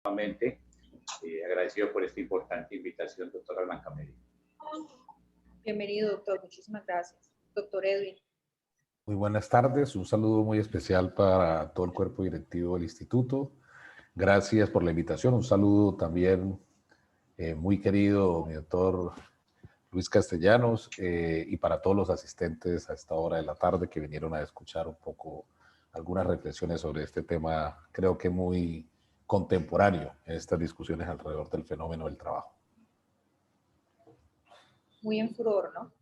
Nuevamente, agradecido por esta importante invitación, doctora Blanca Mary. Bienvenido, doctor. Muchísimas gracias. Doctor Edwin. Muy buenas tardes. Un saludo muy especial para todo el cuerpo directivo del instituto. Gracias por la invitación. Un saludo también muy querido, mi doctor Luis Castellanos, y para todos los asistentes a esta hora de la tarde que vinieron a escuchar un poco algunas reflexiones sobre este tema, creo que muy contemporáneo en estas discusiones alrededor del fenómeno del trabajo. Muy en furor, ¿no?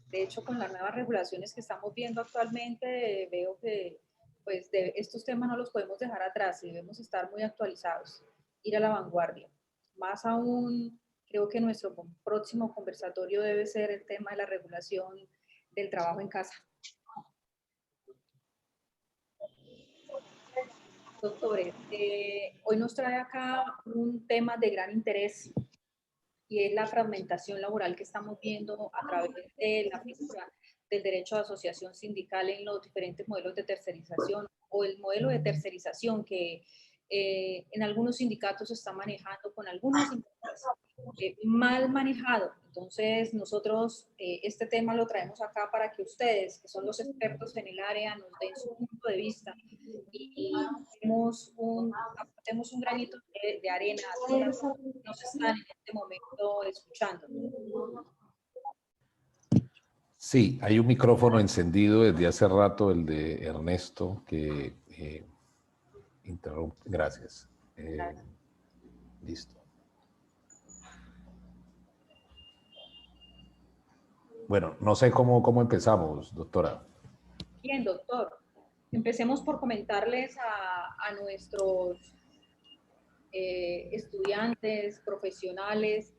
De hecho, con las nuevas regulaciones que estamos viendo actualmente, veo que pues, estos temas no los podemos dejar atrás y debemos estar muy actualizados, ir a la vanguardia. Más aún, creo que nuestro próximo conversatorio debe ser el tema de la regulación del trabajo en casa. Doctores, hoy nos trae acá un tema de gran interés y es la fragmentación laboral que estamos viendo a través de la figura del derecho de asociación sindical en los diferentes modelos de tercerización o el modelo de tercerización que en algunos sindicatos se está manejando con algunas empresas mal manejado. Entonces nosotros este tema lo traemos acá para que ustedes, que son los expertos en el área, nos den su punto de vista y aportemos un granito de arena a todas las que nos están en este momento escuchando. Sí, hay un micrófono encendido desde hace rato, el de Ernesto, que interrumpe. Gracias. Listo. Bueno, no sé cómo empezamos, doctora. Bien, doctor. Empecemos por comentarles a nuestros estudiantes, profesionales,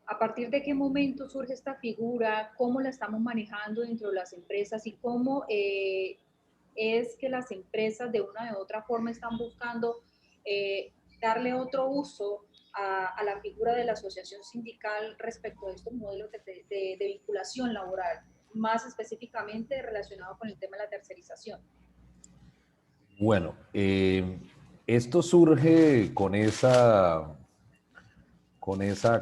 a partir de qué momento surge esta figura, cómo la estamos manejando dentro de las empresas y cómo es que las empresas de una u otra forma están buscando darle otro uso a la figura de la asociación sindical respecto a estos modelos de vinculación laboral, más específicamente relacionado con el tema de la tercerización. Bueno, esto surge con esa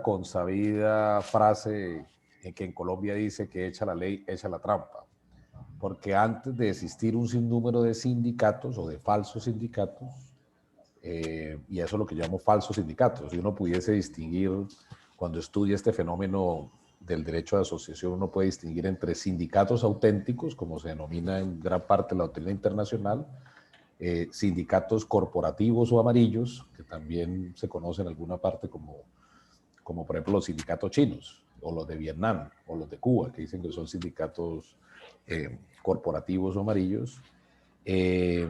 consabida frase que en Colombia dice que echa la ley, echa la trampa. Porque antes de existir un sinnúmero de sindicatos o de falsos sindicatos, y eso es lo que llamo falsos sindicatos, si uno pudiese distinguir, cuando estudia este fenómeno del derecho de asociación, uno puede distinguir entre sindicatos auténticos, como se denomina en gran parte la doctrina internacional, sindicatos corporativos o amarillos, que también se conocen en alguna parte como por ejemplo los sindicatos chinos, o los de Vietnam, o los de Cuba, que dicen que son sindicatos corporativos o amarillos,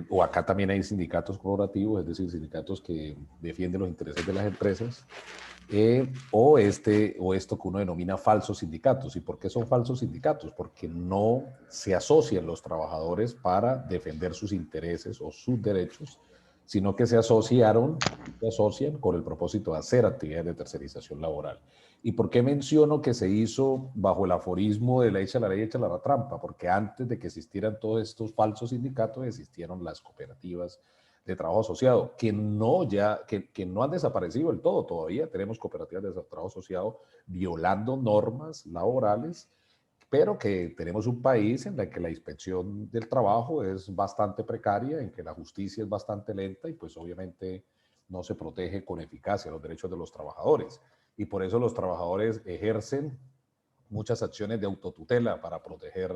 o acá también hay sindicatos corporativos, es decir, sindicatos que defienden los intereses de las empresas, o esto que uno denomina falsos sindicatos. ¿Y por qué son falsos sindicatos? Porque no se asocian los trabajadores para defender sus intereses o sus derechos, sino que se asocian con el propósito de hacer actividades de tercerización laboral. ¿Y por qué menciono que se hizo bajo el aforismo de la echa la ley, echa la trampa? Porque antes de que existieran todos estos falsos sindicatos, existieron las cooperativas de trabajo asociado, que no han desaparecido del todo. Todavía tenemos cooperativas de trabajo asociado violando normas laborales, pero que tenemos un país en el que la inspección del trabajo es bastante precaria, en que la justicia es bastante lenta y pues obviamente no se protege con eficacia los derechos de los trabajadores. Y por eso los trabajadores ejercen muchas acciones de autotutela para proteger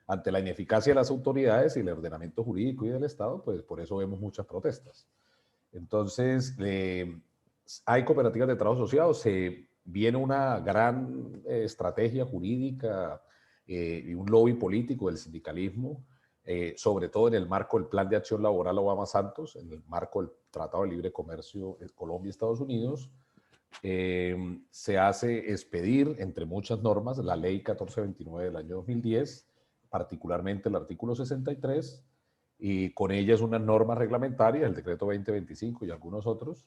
ante la ineficacia de las autoridades y el ordenamiento jurídico y del Estado, pues por eso vemos muchas protestas. Entonces, hay cooperativas de trabajo asociado, se viene una gran estrategia jurídica y un lobby político del sindicalismo, sobre todo en el marco del Plan de Acción Laboral Obama-Santos, en el marco del Tratado de Libre Comercio de Colombia y Estados Unidos. Se hace expedir, entre muchas normas, la Ley 1429 del año 2010, particularmente el artículo 63, y con ellas unas normas reglamentarias, el decreto 2025 y algunos otros,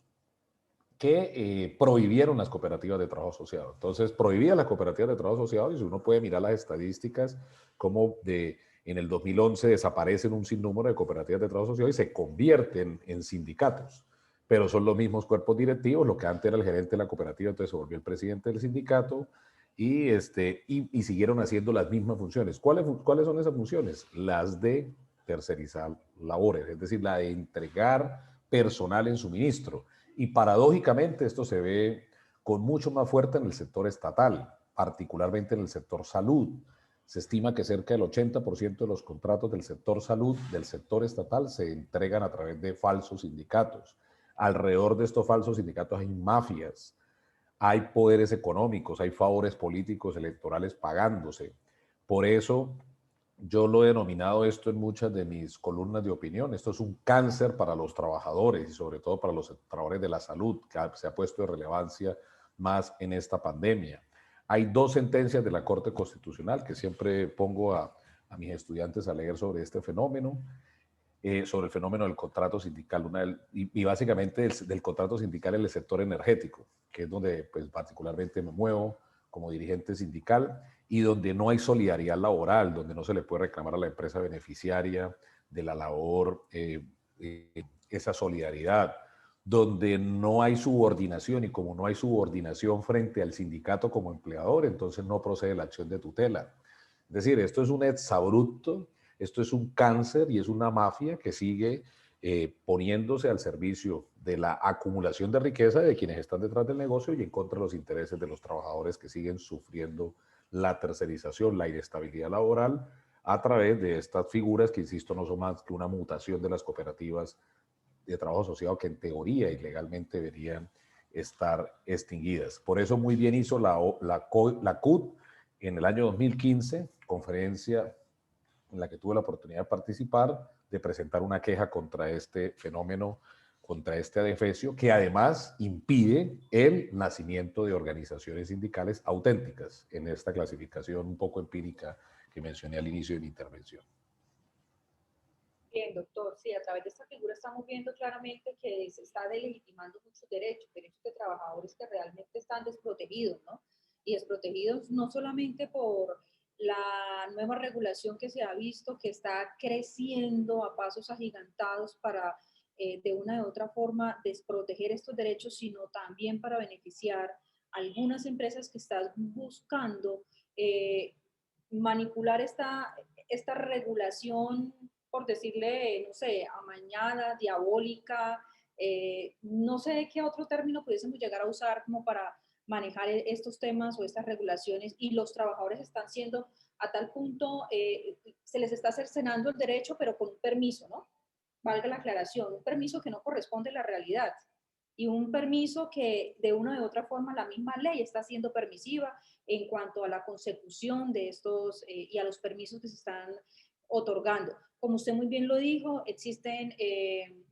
que prohibieron las cooperativas de trabajo asociado. Entonces, prohibían las cooperativas de trabajo asociado, y si uno puede mirar las estadísticas, como en el 2011 desaparecen un sinnúmero de cooperativas de trabajo asociado y se convierten en sindicatos. pero son los mismos cuerpos directivos, lo que antes era el gerente de la cooperativa, entonces se volvió el presidente del sindicato, y siguieron haciendo las mismas funciones. ¿Cuáles son esas funciones? Las de tercerizar labores, es decir, la de entregar personal en suministro. Y paradójicamente esto se ve con mucho más fuerte en el sector estatal, particularmente en el sector salud. Se estima que cerca del 80% de los contratos del sector salud, del sector estatal, se entregan a través de falsos sindicatos. Alrededor de estos falsos sindicatos hay mafias, hay poderes económicos, hay favores políticos electorales pagándose. Por eso yo lo he denominado esto en muchas de mis columnas de opinión. Esto es un cáncer para los trabajadores y sobre todo para los trabajadores de la salud, que se ha puesto de relevancia más en esta pandemia. Hay dos sentencias de la Corte Constitucional que siempre pongo a mis estudiantes a leer sobre este fenómeno. Sobre el fenómeno del contrato sindical, y básicamente del contrato sindical en el sector energético, que es donde pues, particularmente me muevo como dirigente sindical, y donde no hay solidaridad laboral, donde no se le puede reclamar a la empresa beneficiaria de la labor esa solidaridad, donde no hay subordinación, y como no hay subordinación frente al sindicato como empleador, entonces no procede la acción de tutela. Es decir, esto es un exabrupto. Esto es un cáncer y es una mafia que sigue poniéndose al servicio de la acumulación de riqueza de quienes están detrás del negocio y en contra de los intereses de los trabajadores que siguen sufriendo la tercerización, la inestabilidad laboral a través de estas figuras que, insisto, no son más que una mutación de las cooperativas de trabajo asociado que en teoría y legalmente deberían estar extinguidas. Por eso muy bien hizo la CUT en el año 2015, conferencia en la que tuve la oportunidad de participar, de presentar una queja contra este fenómeno, contra este adefesio, que además impide el nacimiento de organizaciones sindicales auténticas en esta clasificación un poco empírica que mencioné al inicio de mi intervención. Bien, doctor, sí, a través de esta figura estamos viendo claramente que se está delegitimando muchos derechos de trabajadores que realmente están desprotegidos, ¿no? Y desprotegidos no solamente por la nueva regulación que se ha visto, que está creciendo a pasos agigantados para, de una u otra forma, desproteger estos derechos, sino también para beneficiar a algunas empresas que están buscando manipular esta regulación, por decirle, no sé, amañada, diabólica, no sé qué otro término pudiésemos llegar a usar como para manejar estos temas o estas regulaciones, y los trabajadores están siendo a tal punto, se les está cercenando el derecho, pero con un permiso, ¿no? Valga la aclaración, un permiso que no corresponde a la realidad y un permiso que de una u otra forma la misma ley está siendo permisiva en cuanto a la consecución de estos y a los permisos que se están otorgando. Como usted muy bien lo dijo, existen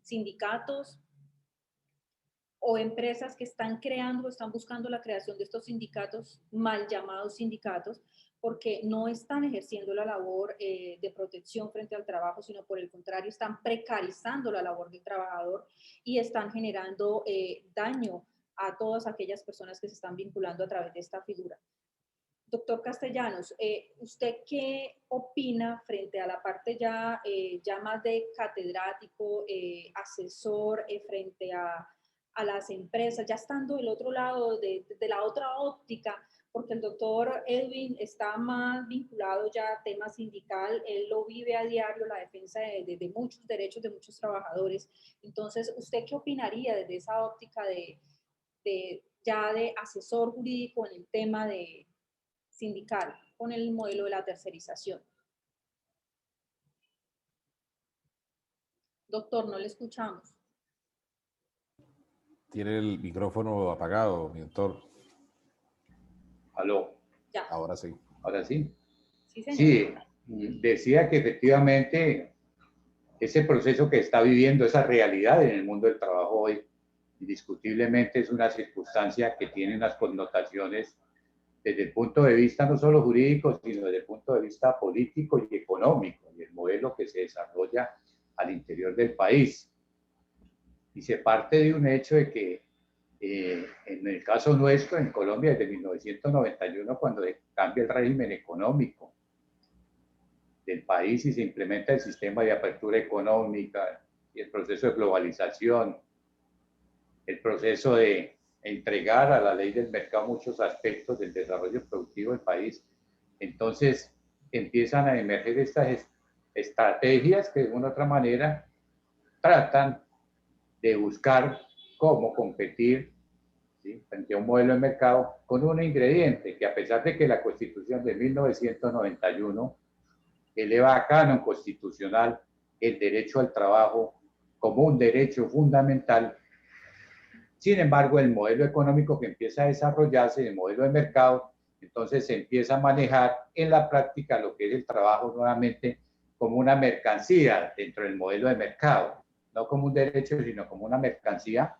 sindicatos o empresas que están creando o están buscando la creación de estos sindicatos, mal llamados sindicatos, porque no están ejerciendo la labor de protección frente al trabajo, sino por el contrario, están precarizando la labor del trabajador y están generando daño a todas aquellas personas que se están vinculando a través de esta figura. Doctor Castellanos, ¿usted qué opina frente a la parte ya, ya más de catedrático, asesor, frente a las empresas, ya estando del otro lado, de la otra óptica, porque el doctor Edwin está más vinculado ya a tema sindical, él lo vive a diario, la defensa de muchos derechos de muchos trabajadores. Entonces, ¿usted qué opinaría desde esa óptica ya de asesor jurídico en el tema de sindical con el modelo de la tercerización? Doctor, no le escuchamos. Tiene el micrófono apagado, mi doctor. Aló. Ya. Ahora sí. ¿Ahora sí? Sí, señor. Sí, decía que efectivamente ese proceso que está viviendo, esa realidad en el mundo del trabajo hoy, indiscutiblemente es una circunstancia que tiene unas connotaciones desde el punto de vista no solo jurídico, sino desde el punto de vista político y económico, y el modelo que se desarrolla al interior del país. Y se parte de un hecho de que en el caso nuestro, en Colombia, desde 1991, cuando se cambia el régimen económico del país y se implementa el sistema de apertura económica y el proceso de globalización, el proceso de entregar a la ley del mercado muchos aspectos del desarrollo productivo del país. Entonces empiezan a emerger estas estrategias que de una u otra manera tratan de buscar cómo competir, ¿sí?, frente a un modelo de mercado con un ingrediente que, a pesar de que la Constitución de 1991 eleva a canon constitucional el derecho al trabajo como un derecho fundamental, sin embargo, el modelo económico que empieza a desarrollarse, el modelo de mercado, entonces se empieza a manejar en la práctica lo que es el trabajo nuevamente como una mercancía dentro del modelo de mercado, no como un derecho, sino como una mercancía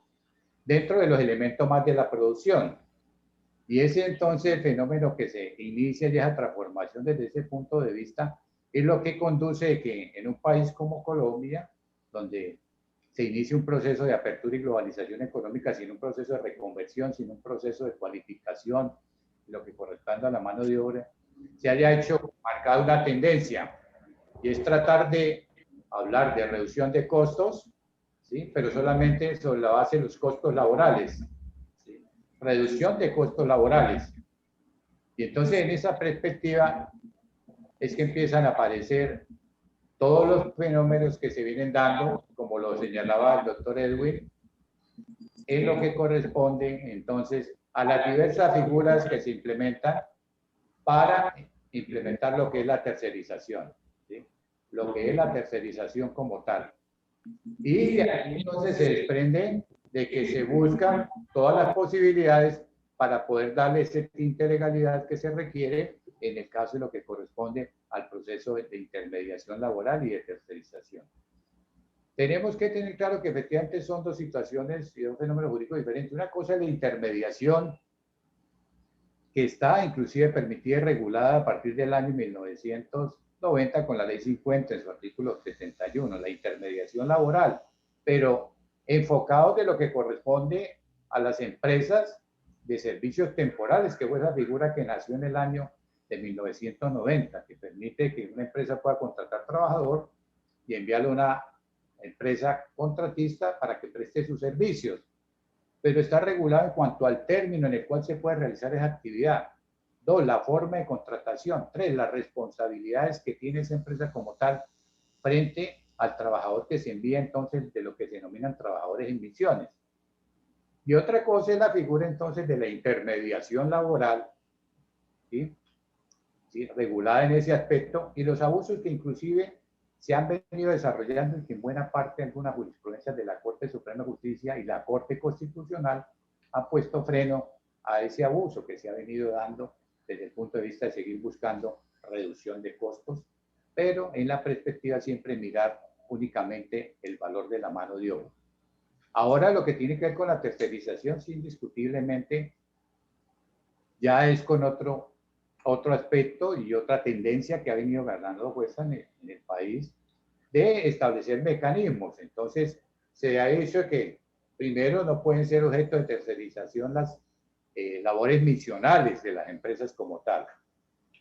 dentro de los elementos más de la producción. Y ese entonces el fenómeno que se inicia y esa transformación desde ese punto de vista es lo que conduce a que en un país como Colombia, donde se inicia un proceso de apertura y globalización económica sin un proceso de reconversión, sin un proceso de cualificación, lo que corresponde a la mano de obra, se haya hecho marcada una tendencia, y es tratar de hablar de reducción de costos, ¿sí?, pero solamente sobre la base de los costos laborales, ¿sí?, reducción de costos laborales. Y entonces en esa perspectiva es que empiezan a aparecer todos los fenómenos que se vienen dando, como lo señalaba el doctor Edwin, es lo que corresponde entonces a las diversas figuras que se implementan para implementar lo que es la tercerización, ¿sí?, lo que es la tercerización como tal. Y de ahí entonces se desprende de que se buscan todas las posibilidades para poder darle ese tinte de legalidad que se requiere en el caso de lo que corresponde al proceso de intermediación laboral y de tercerización. Tenemos que tener claro que efectivamente son dos situaciones y dos fenómenos jurídicos diferentes. Una cosa es la intermediación, que está inclusive permitida y regulada a partir del año 1990 con la Ley 50 en su artículo 71, la intermediación laboral, pero enfocado de lo que corresponde a las empresas de servicios temporales, que fue esa figura que nació en el año de 1990, que permite que una empresa pueda contratar trabajador y enviarle a una empresa contratista para que preste sus servicios, pero está regulado en cuanto al término en el cual se puede realizar esa actividad. 2, la forma de contratación. 3, las responsabilidades que tiene esa empresa como tal frente al trabajador que se envía entonces de lo que se denominan trabajadores en misiones. Y otra cosa es la figura entonces de la intermediación laboral, ¿sí?, ¿sí?, regulada en ese aspecto, y los abusos que inclusive se han venido desarrollando y que en buena parte algunas jurisprudencias de la Corte Suprema de Justicia y la Corte Constitucional han puesto freno a ese abuso que se ha venido dando desde el punto de vista de seguir buscando reducción de costos, pero en la perspectiva siempre mirar únicamente el valor de la mano de obra. Ahora lo que tiene que ver con la tercerización, sí, indiscutiblemente, ya es con otro aspecto y otra tendencia que ha venido ganando fuerza en el país, de establecer mecanismos. Entonces, se ha dicho que primero no pueden ser objeto de tercerización las labores misionales de las empresas como tal.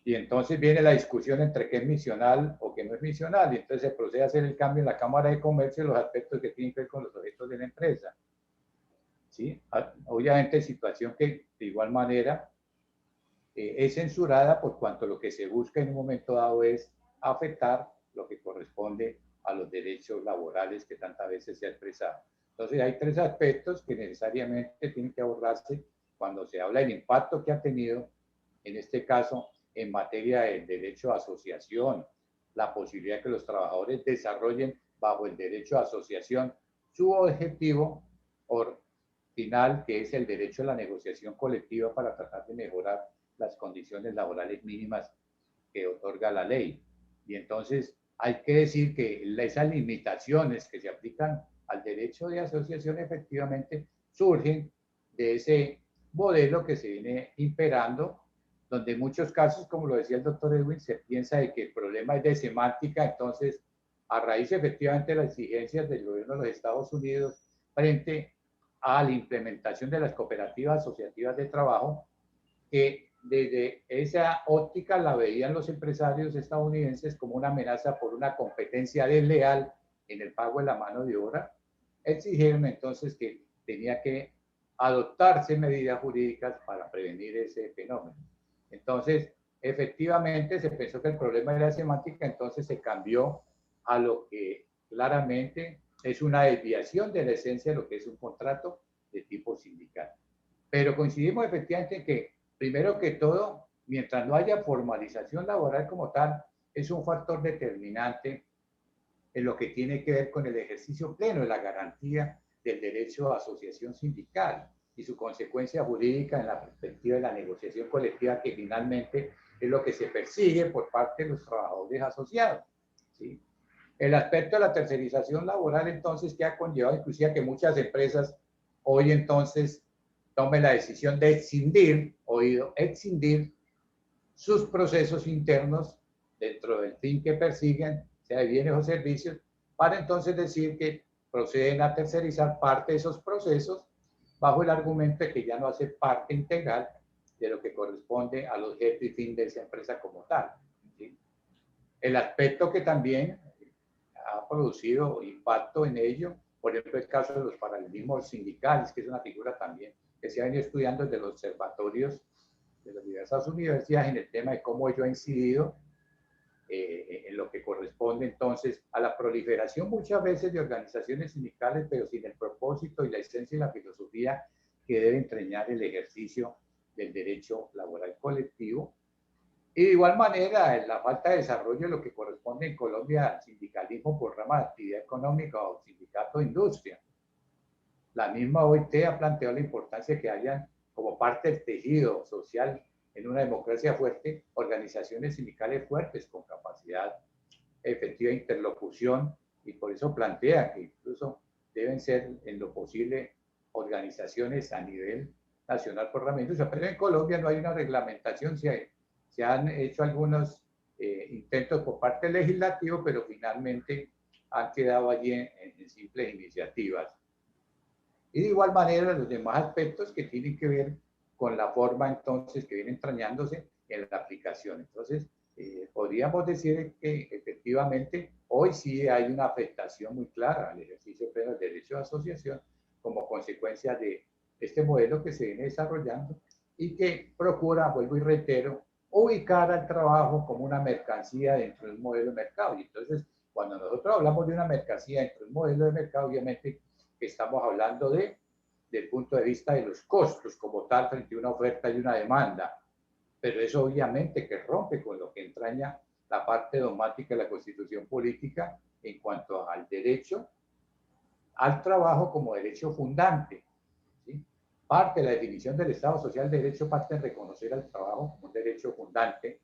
Y entonces viene la discusión entre qué es misional o qué no es misional, y entonces se procede a hacer el cambio en la Cámara de Comercio de los aspectos que tienen que ver con los objetos de la empresa. ¿Sí? Obviamente, situación que de igual manera es censurada por cuanto lo que se busca en un momento dado es afectar lo que corresponde a los derechos laborales que tantas veces se ha expresado. Entonces hay 3 aspectos que necesariamente tienen que abordarse cuando se habla del impacto que ha tenido, en este caso, en materia de derecho a asociación, la posibilidad de que los trabajadores desarrollen bajo el derecho a asociación su objetivo final, que es el derecho a la negociación colectiva para tratar de mejorar las condiciones laborales mínimas que otorga la ley. Y entonces hay que decir que esas limitaciones que se aplican al derecho de asociación efectivamente surgen de ese modelo que se viene imperando, donde en muchos casos, como lo decía el doctor Edwin, se piensa de que el problema es de semántica. Entonces, a raíz efectivamente de las exigencias del gobierno de los Estados Unidos frente a la implementación de las cooperativas asociativas de trabajo, que desde esa óptica la veían los empresarios estadounidenses como una amenaza por una competencia desleal en el pago de la mano de obra, exigieron entonces que tenía que adoptarse medidas jurídicas para prevenir ese fenómeno. Entonces, efectivamente, se pensó que el problema era semántica, entonces se cambió a lo que claramente es una desviación de la esencia de lo que es un contrato de tipo sindical. Pero coincidimos efectivamente en que, primero que todo, mientras no haya formalización laboral como tal, es un factor determinante en lo que tiene que ver con el ejercicio pleno de la garantía del derecho a asociación sindical y su consecuencia jurídica en la perspectiva de la negociación colectiva, que finalmente es lo que se persigue por parte de los trabajadores asociados, ¿sí? El aspecto de la tercerización laboral, entonces, que ha conllevado inclusive a que muchas empresas hoy entonces tomen la decisión de excindir sus procesos internos dentro del fin que persiguen, sea de bienes o servicios, para entonces decir que proceden a tercerizar parte de esos procesos bajo el argumento de que ya no hace parte integral de lo que corresponde al objeto y fin de esa empresa como tal, ¿sí? El aspecto que también ha producido impacto en ello, por ejemplo, el caso de los paralelismos sindicales, que es una figura también que se ha venido estudiando desde los observatorios de las diversas universidades en el tema de cómo ello ha incidido en lo que corresponde entonces a la proliferación muchas veces de organizaciones sindicales, pero sin el propósito y la esencia y la filosofía que debe entrañar el ejercicio del derecho laboral colectivo. Y de igual manera, la falta de desarrollo de lo que corresponde en Colombia al sindicalismo por rama de actividad económica o sindicato de industria. La misma OIT ha planteado la importancia de que hayan, como parte del tejido social en una democracia fuerte, organizaciones sindicales fuertes con capacidad efectiva de interlocución, y por eso plantea que incluso deben ser en lo posible organizaciones a nivel nacional por rama de industria. Pero en Colombia no hay una reglamentación, se han hecho algunos intentos por parte del legislativo, pero finalmente han quedado allí en simples iniciativas. Y de igual manera los demás aspectos que tienen que ver con la forma entonces que viene entrañándose en la aplicación. Entonces, podríamos decir que efectivamente hoy sí hay una afectación muy clara al ejercicio pleno del derecho de asociación como consecuencia de este modelo que se viene desarrollando y que procura, vuelvo y reitero, ubicar al trabajo como una mercancía dentro de un modelo de mercado. Y entonces, cuando nosotros hablamos de una mercancía dentro de un modelo de mercado, obviamente estamos hablando del punto de vista de los costos como tal frente a una oferta y una demanda. Pero eso obviamente que rompe con lo que entraña la parte dogmática de la Constitución política en cuanto al derecho al trabajo como derecho fundante, ¿sí? Parte de la definición del Estado Social de Derecho parte en reconocer al trabajo como un derecho fundante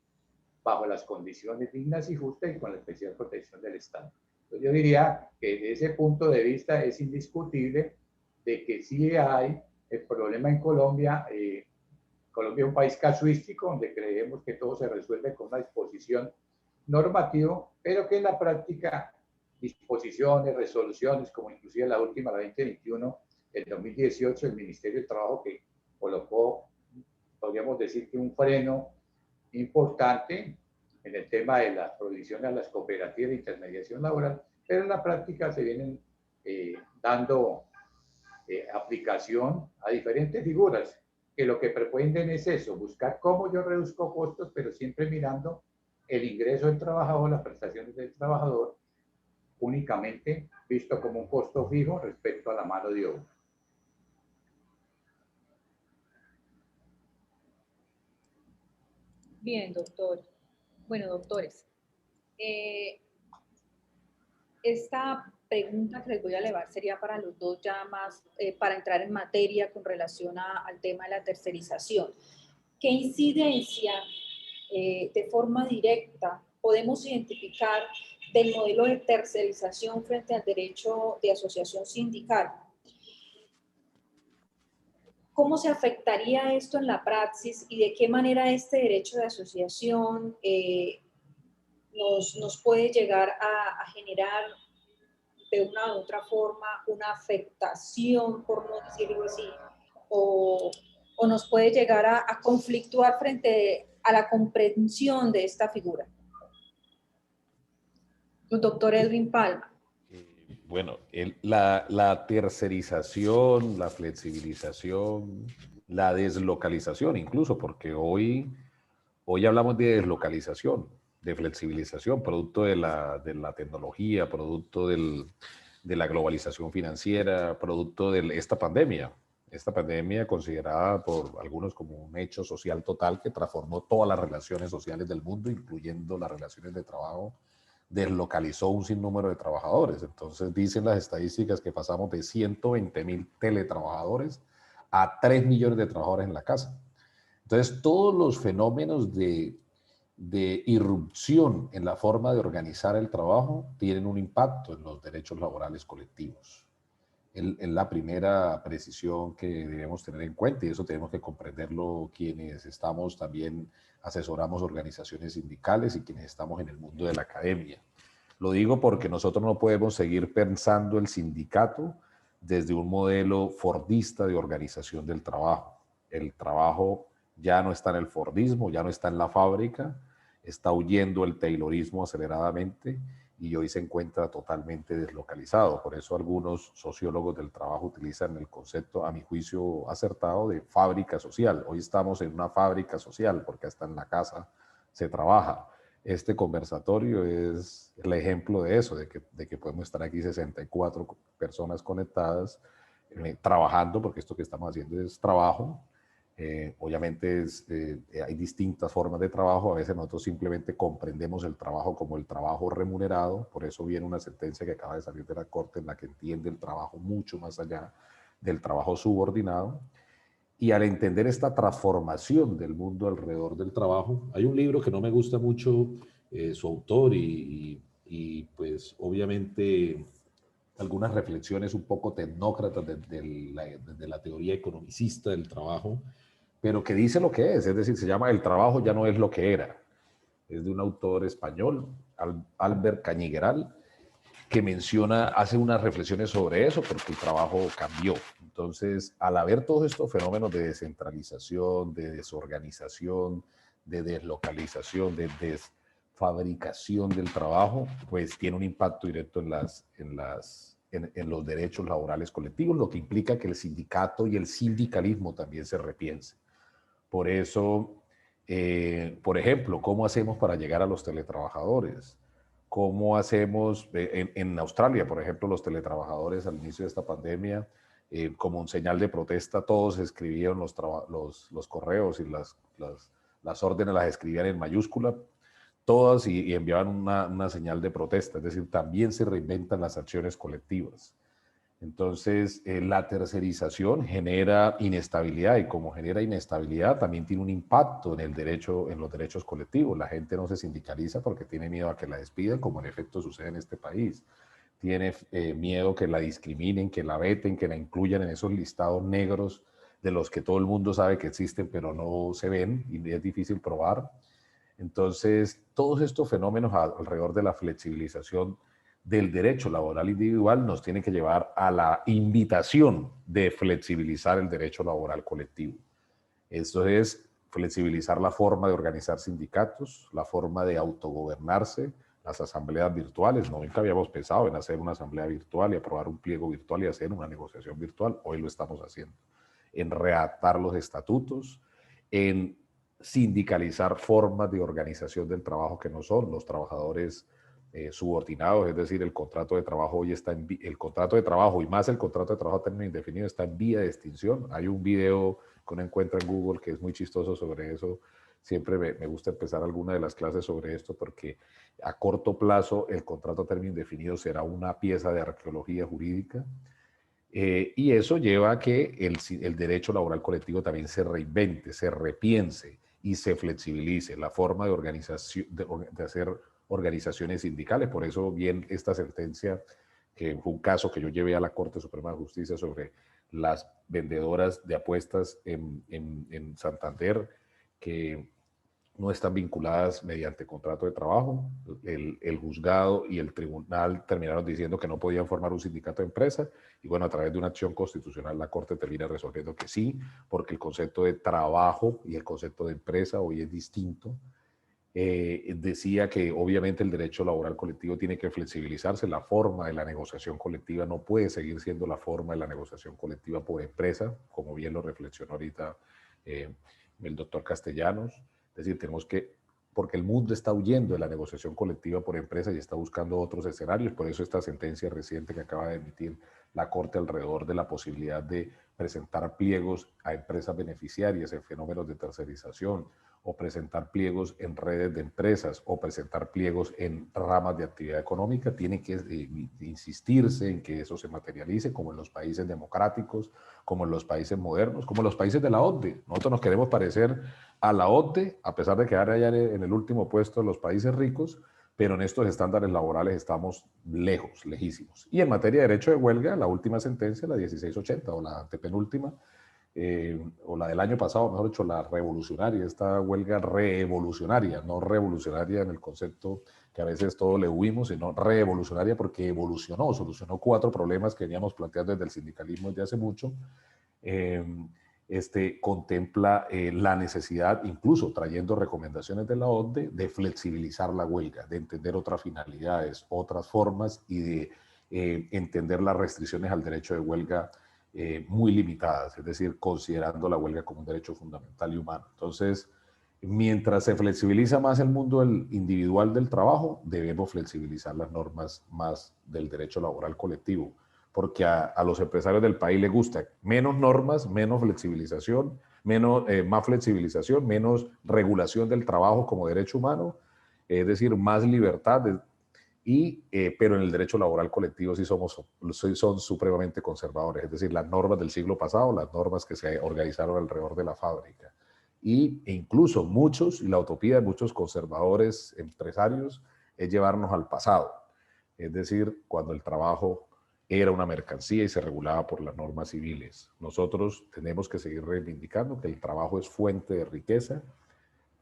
bajo las condiciones dignas y justas y con la especial protección del Estado. Entonces yo diría que desde ese punto de vista es indiscutible de que sí hay el problema en Colombia. Colombia es un país casuístico donde creemos que todo se resuelve con una disposición normativa, pero que en la práctica disposiciones, resoluciones, como inclusive la última, la 2021, el 2018, el Ministerio de Trabajo que colocó, podríamos decir que un freno importante en el tema de las prohibiciones a las cooperativas de intermediación laboral, pero en la práctica se vienen dando aplicación a diferentes figuras que lo que pretenden es eso, buscar cómo yo reduzco costos, pero siempre mirando el ingreso del trabajador, las prestaciones del trabajador, únicamente visto como un costo fijo respecto a la mano de obra. Bien, doctor. Bueno, doctores, esta pregunta que les voy a elevar sería para los dos ya más, para entrar en materia con relación al tema de la tercerización. ¿Qué incidencia de forma directa podemos identificar del modelo de tercerización frente al derecho de asociación sindical? ¿Cómo se afectaría esto en la praxis y de qué manera este derecho de asociación nos puede llegar a generar de una u otra forma una afectación, por no decirlo así, o nos puede llegar a conflictuar frente a la comprensión de esta figura? Doctor Edwin Palma. Bueno, la tercerización, la flexibilización, la deslocalización incluso, porque hoy hablamos de deslocalización, de flexibilización, producto de la tecnología, producto de la globalización financiera, producto de esta pandemia. Esta pandemia considerada por algunos como un hecho social total que transformó todas las relaciones sociales del mundo, incluyendo las relaciones de trabajo, deslocalizó un sinnúmero de trabajadores. Entonces dicen las estadísticas que pasamos de 120.000 teletrabajadores a 3 millones de trabajadores en la casa. Entonces todos los fenómenos de irrupción en la forma de organizar el trabajo tienen un impacto en los derechos laborales colectivos. Es la primera precisión que debemos tener en cuenta y eso tenemos que comprenderlo quienes estamos también, asesoramos organizaciones sindicales y quienes estamos en el mundo de la academia. Lo digo porque nosotros no podemos seguir pensando el sindicato desde un modelo fordista de organización del trabajo. El trabajo ya no está en el fordismo, ya no está en la fábrica, está huyendo el taylorismo aceleradamente y hoy se encuentra totalmente deslocalizado. Por eso algunos sociólogos del trabajo utilizan el concepto, a mi juicio acertado, de fábrica social. Hoy estamos en una fábrica social porque hasta en la casa se trabaja. Este conversatorio es el ejemplo de eso, de que podemos estar aquí 64 personas conectadas, trabajando, porque esto que estamos haciendo es trabajo. Obviamente hay distintas formas de trabajo, a veces nosotros simplemente comprendemos el trabajo como el trabajo remunerado, por eso viene una sentencia que acaba de salir de la Corte en la que entiende el trabajo mucho más allá del trabajo subordinado. Y al entender esta transformación del mundo alrededor del trabajo, hay un libro que no me gusta mucho su autor y pues obviamente algunas reflexiones un poco tecnócratas de la teoría economicista del trabajo, pero que dice lo que es decir, se llama El trabajo ya no es lo que era. Es de un autor español, Albert Cañigueral, que menciona, hace unas reflexiones sobre eso, porque el trabajo cambió. Entonces, al haber todos estos fenómenos de descentralización, de desorganización, de deslocalización, de desfabricación del trabajo, pues tiene un impacto directo en los derechos laborales colectivos, lo que implica que el sindicato y el sindicalismo también se repiense. Por eso, por ejemplo, ¿cómo hacemos para llegar a los teletrabajadores? ¿Cómo hacemos en Australia, por ejemplo, los teletrabajadores al inicio de esta pandemia, como un señal de protesta, todos escribían los correos y las órdenes las escribían en mayúscula, todas y enviaban una señal de protesta, es decir, también se reinventan las acciones colectivas. Entonces, la tercerización genera inestabilidad y como genera inestabilidad también tiene un impacto en los derechos colectivos. La gente no se sindicaliza porque tiene miedo a que la despidan, como en efecto sucede en este país. Tiene miedo que la discriminen, que la veten, que la incluyan en esos listados negros de los que todo el mundo sabe que existen, pero no se ven y es difícil probar. Entonces, todos estos fenómenos alrededor de la flexibilización del derecho laboral individual nos tiene que llevar a la invitación de flexibilizar el derecho laboral colectivo. Esto es flexibilizar la forma de organizar sindicatos, la forma de autogobernarse, las asambleas virtuales. Nunca habíamos pensado en hacer una asamblea virtual y aprobar un pliego virtual y hacer una negociación virtual. Hoy lo estamos haciendo. En redactar los estatutos, en sindicalizar formas de organización del trabajo que no son los trabajadores subordinados, es decir, el contrato de trabajo hoy está el contrato de trabajo y más el contrato de trabajo a término indefinido está en vía de extinción. Hay un video que uno encuentra en Google que es muy chistoso sobre eso. Siempre me gusta empezar alguna de las clases sobre esto porque a corto plazo el contrato a término indefinido será una pieza de arqueología jurídica. Y eso lleva a que el derecho laboral colectivo también se reinvente, se repiense y se flexibilice la forma de organización, de hacer organizaciones sindicales. Por eso bien esta sentencia, que fue un caso que yo llevé a la Corte Suprema de Justicia sobre las vendedoras de apuestas en Santander, que no están vinculadas mediante contrato de trabajo. El juzgado y el tribunal terminaron diciendo que no podían formar un sindicato de empresa y bueno, a través de una acción constitucional la Corte termina resolviendo que sí, porque el concepto de trabajo y el concepto de empresa hoy es distinto decía que obviamente el derecho laboral colectivo tiene que flexibilizarse, la forma de la negociación colectiva no puede seguir siendo la forma de la negociación colectiva por empresa, como bien lo reflexionó ahorita el doctor Castellanos. Es decir, tenemos que, porque el mundo está huyendo de la negociación colectiva por empresa y está buscando otros escenarios, por eso esta sentencia reciente que acaba de emitir la Corte alrededor de la posibilidad de presentar pliegos a empresas beneficiarias en fenómenos de tercerización, o presentar pliegos en redes de empresas, o presentar pliegos en ramas de actividad económica, tiene que insistirse en que eso se materialice, como en los países democráticos, como en los países modernos, como en los países de la OCDE. Nosotros nos queremos parecer a la OCDE, a pesar de quedar allá en el último puesto de los países ricos, pero en estos estándares laborales estamos lejos, lejísimos. Y en materia de derecho de huelga, la última sentencia, la 1680, o la antepenúltima, o la del año pasado, mejor dicho, la revolucionaria, esta huelga revolucionaria, no revolucionaria en el concepto que a veces todo le huimos, sino revolucionaria porque evolucionó, solucionó 4 problemas que veníamos planteando desde el sindicalismo desde hace mucho. Contempla la necesidad, incluso trayendo recomendaciones de la OCDE, de flexibilizar la huelga, de entender otras finalidades, otras formas y de entender las restricciones al derecho de huelga muy limitadas, es decir, considerando la huelga como un derecho fundamental y humano. Entonces, mientras se flexibiliza más el mundo individual del trabajo, debemos flexibilizar las normas más del derecho laboral colectivo, porque a los empresarios del país les gusta menos normas, menos flexibilización, más flexibilización, menos regulación del trabajo como derecho humano, es decir, más libertad, pero en el derecho laboral colectivo sí son supremamente conservadores, es decir, las normas del siglo pasado, las normas que se organizaron alrededor de la fábrica. E incluso muchos, y la utopía de muchos conservadores empresarios, es llevarnos al pasado, es decir, cuando el trabajo era una mercancía y se regulaba por las normas civiles. Nosotros tenemos que seguir reivindicando que el trabajo es fuente de riqueza,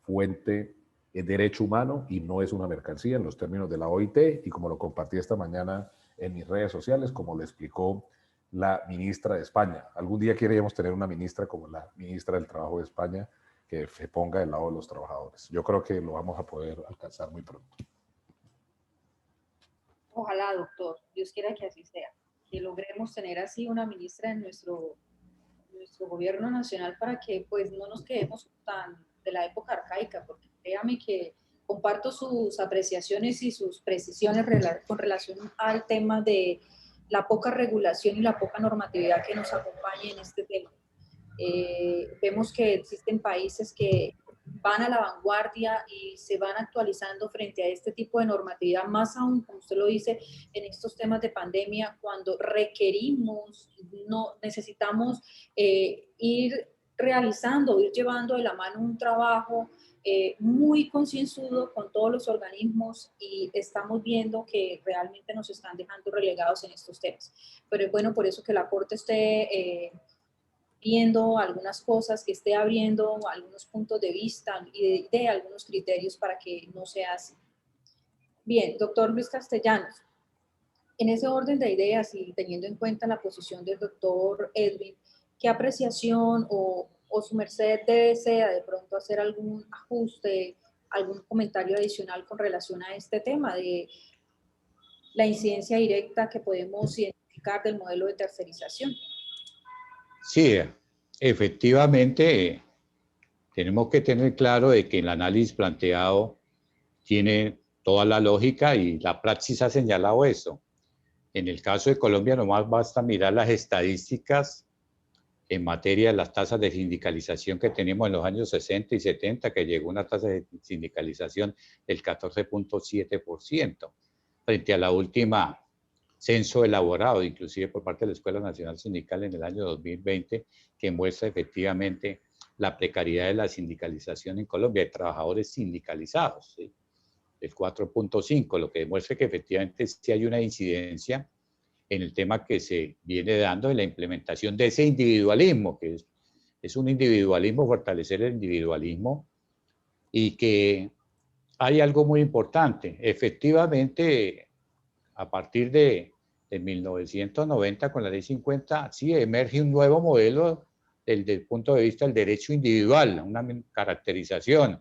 fuente de derecho humano y no es una mercancía en los términos de la OIT, y como lo compartí esta mañana en mis redes sociales, como lo explicó la ministra de España. Algún día queremos tener una ministra como la ministra del Trabajo de España que se ponga del lado de los trabajadores. Yo creo que lo vamos a poder alcanzar muy pronto. Ojalá, doctor, Dios quiera que así sea, que logremos tener así una ministra en nuestro gobierno nacional para que pues no nos quedemos tan de la época arcaica, porque créame que comparto sus apreciaciones y sus precisiones con relación al tema de la poca regulación y la poca normatividad que nos acompaña en este tema. Vemos que existen países que van a la vanguardia y se van actualizando frente a este tipo de normatividad, más aún, como usted lo dice, en estos temas de pandemia, cuando necesitamos ir realizando, ir llevando de la mano un trabajo muy concienzudo con todos los organismos, y estamos viendo que realmente nos están dejando relegados en estos temas. Pero es bueno por eso que la Corte esté viendo algunas cosas, que esté abriendo algunos puntos de vista y de algunos criterios para que no sea así. Bien, doctor Luis Castellanos, en ese orden de ideas y teniendo en cuenta la posición del doctor Edwin, ¿qué apreciación o su merced desea de pronto hacer algún ajuste, algún comentario adicional con relación a este tema de la incidencia directa que podemos identificar del modelo de tercerización? Sí, efectivamente, tenemos que tener claro de que el análisis planteado tiene toda la lógica y la praxis ha señalado eso. En el caso de Colombia, nomás basta mirar las estadísticas en materia de las tasas de sindicalización que teníamos en los años 60 y 70, que llegó a una tasa de sindicalización del 14.7%, frente a la última censo elaborado, inclusive por parte de la Escuela Nacional Sindical en el año 2020, que muestra efectivamente la precariedad de la sindicalización en Colombia, de trabajadores sindicalizados, ¿sí? El 4.5, lo que demuestra que efectivamente sí hay una incidencia en el tema que se viene dando en la implementación de ese individualismo, que es un individualismo, fortalecer el individualismo, y que hay algo muy importante. Efectivamente, a partir de 1990, con la Ley 50, sí emerge un nuevo modelo desde el punto de vista del derecho individual, una caracterización.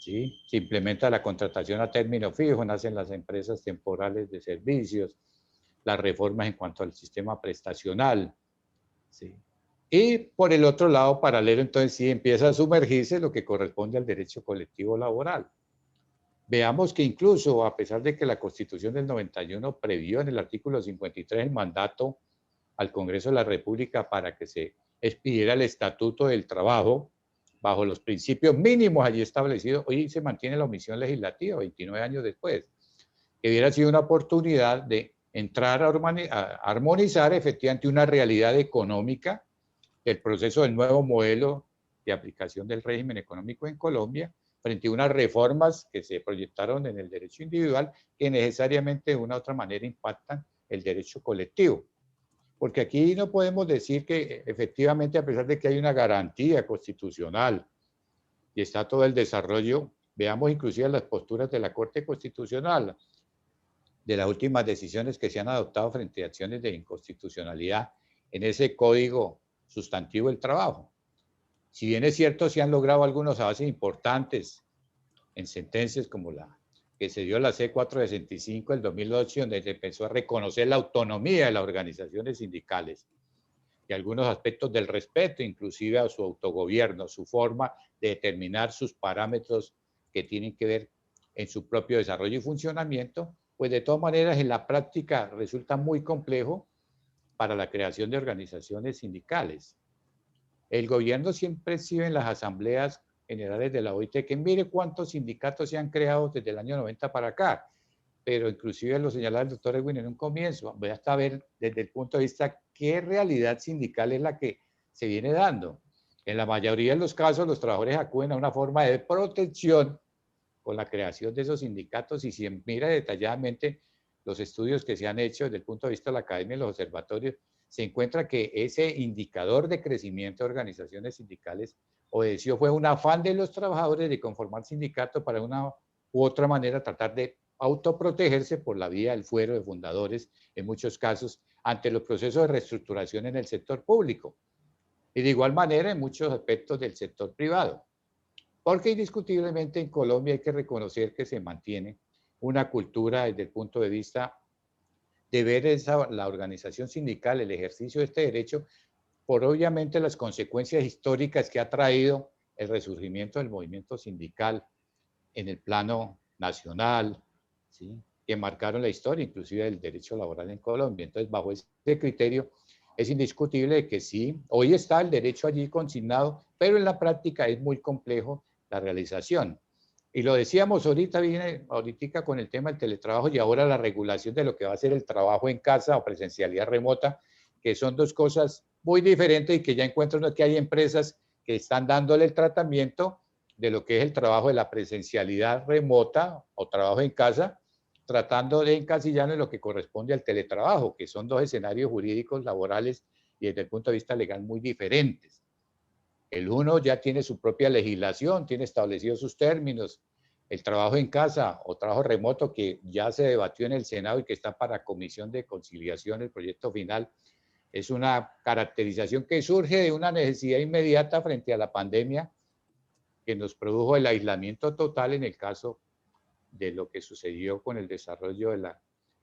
¿sí? Se implementa la contratación a término fijo, nacen las empresas temporales de servicios, las reformas en cuanto al sistema prestacional, ¿sí? Y por el otro lado, paralelo, entonces sí empieza a sumergirse lo que corresponde al derecho colectivo laboral. Veamos que incluso, a pesar de que la Constitución del 91 previó en el artículo 53 el mandato al Congreso de la República para que se expidiera el Estatuto del Trabajo, bajo los principios mínimos allí establecidos, hoy se mantiene la omisión legislativa, 29 años después, que hubiera sido una oportunidad de entrar a armonizar efectivamente una realidad económica, el proceso del nuevo modelo de aplicación del régimen económico en Colombia, frente a unas reformas que se proyectaron en el derecho individual que necesariamente de una u otra manera impactan el derecho colectivo. Porque aquí no podemos decir que efectivamente, a pesar de que hay una garantía constitucional y está todo el desarrollo, veamos inclusive las posturas de la Corte Constitucional, de las últimas decisiones que se han adoptado frente a acciones de inconstitucionalidad en ese código sustantivo del trabajo. Si bien es cierto, se han logrado algunos avances importantes en sentencias como la que se dio la C465 del 2008, donde se empezó a reconocer la autonomía de las organizaciones sindicales y algunos aspectos del respeto, inclusive a su autogobierno, su forma de determinar sus parámetros que tienen que ver en su propio desarrollo y funcionamiento, pues de todas maneras en la práctica resulta muy complejo para la creación de organizaciones sindicales. El gobierno siempre exhibe en las asambleas generales de la OIT que mire cuántos sindicatos se han creado desde el año 90 para acá, pero inclusive lo señalaba el doctor Edwin en un comienzo, voy hasta ver desde el punto de vista qué realidad sindical es la que se viene dando. En la mayoría de los casos los trabajadores acuden a una forma de protección con la creación de esos sindicatos y si mira detalladamente los estudios que se han hecho desde el punto de vista de la academia y los observatorios, se encuentra que ese indicador de crecimiento de organizaciones sindicales obedeció fue un afán de los trabajadores de conformar sindicato para una u otra manera tratar de autoprotegerse por la vía del fuero de fundadores, en muchos casos, ante los procesos de reestructuración en el sector público. Y de igual manera en muchos aspectos del sector privado. Porque indiscutiblemente en Colombia hay que reconocer que se mantiene una cultura desde el punto de vista de ver la organización sindical, el ejercicio de este derecho, por obviamente las consecuencias históricas que ha traído el resurgimiento del movimiento sindical en el plano nacional, ¿sí? Que marcaron la historia inclusive del derecho laboral en Colombia. Entonces, bajo ese criterio, es indiscutible que sí, hoy está el derecho allí consignado, pero en la práctica es muy complejo la realización. Y lo decíamos ahorita, viene ahorita con el tema del teletrabajo y ahora la regulación de lo que va a ser el trabajo en casa o presencialidad remota, que son dos cosas muy diferentes y que ya encuentro que hay empresas que están dándole el tratamiento de lo que es el trabajo de la presencialidad remota o trabajo en casa, tratando de encasillar en lo que corresponde al teletrabajo, que son dos escenarios jurídicos, laborales y desde el punto de vista legal muy diferentes. El uno ya tiene su propia legislación, tiene establecidos sus términos. El trabajo en casa o trabajo remoto que ya se debatió en el Senado y que está para comisión de conciliación, el proyecto final, es una caracterización que surge de una necesidad inmediata frente a la pandemia que nos produjo el aislamiento total en el caso de lo que sucedió con el desarrollo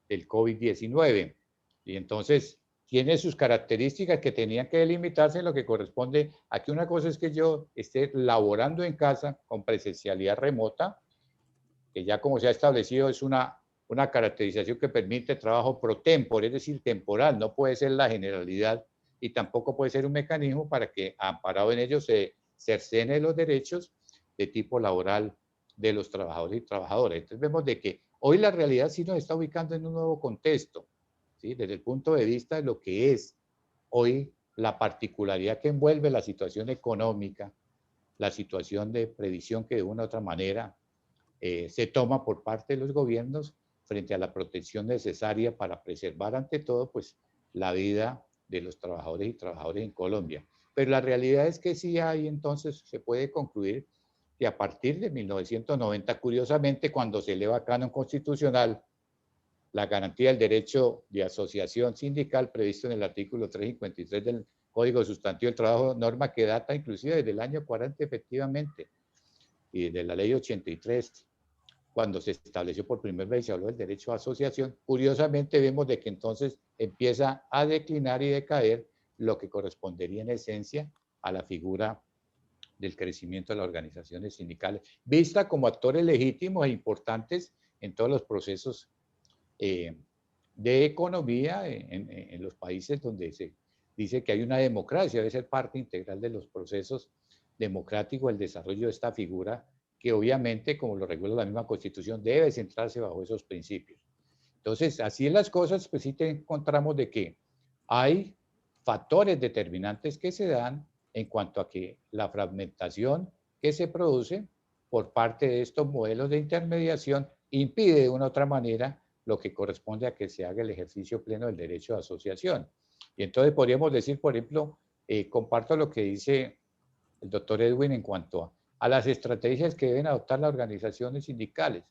del COVID-19. Y entonces tiene sus características que tenían que delimitarse en lo que corresponde a que una cosa es que yo esté laborando en casa con presencialidad remota, que ya como se ha establecido es una caracterización que permite trabajo pro tempore, es decir, temporal, no puede ser la generalidad y tampoco puede ser un mecanismo para que amparado en ello se cercene los derechos de tipo laboral de los trabajadores y trabajadoras. Entonces vemos de que hoy la realidad sí nos está ubicando en un nuevo contexto, ¿sí? Desde el punto de vista de lo que es hoy la particularidad que envuelve la situación económica, la situación de previsión que de una u otra manera se toma por parte de los gobiernos frente a la protección necesaria para preservar ante todo pues la vida de los trabajadores y trabajadoras en Colombia. Pero la realidad es que sí hay, entonces se puede concluir que a partir de 1990, curiosamente, cuando se eleva canon constitucional, la garantía del derecho de asociación sindical previsto en el artículo 353 del Código Sustantivo del Trabajo, norma que data inclusive desde el año 40 efectivamente, y de la ley 83, cuando se estableció por primera vez y se habló del derecho a asociación, curiosamente vemos de que entonces empieza a declinar y decaer lo que correspondería en esencia a la figura del crecimiento de las organizaciones sindicales, vista como actores legítimos e importantes en todos los procesos de economía en los países donde se dice que hay una democracia, debe ser parte integral de los procesos democráticos, el desarrollo de esta figura que obviamente, como lo regula la misma Constitución, debe centrarse bajo esos principios. Entonces, así en las cosas, pues sí te encontramos de que hay factores determinantes que se dan en cuanto a que la fragmentación que se produce por parte de estos modelos de intermediación impide de una u otra manera lo que corresponde a que se haga el ejercicio pleno del derecho de asociación. Y entonces podríamos decir, por ejemplo, comparto lo que dice el doctor Edwin en cuanto a las estrategias que deben adoptar las organizaciones sindicales.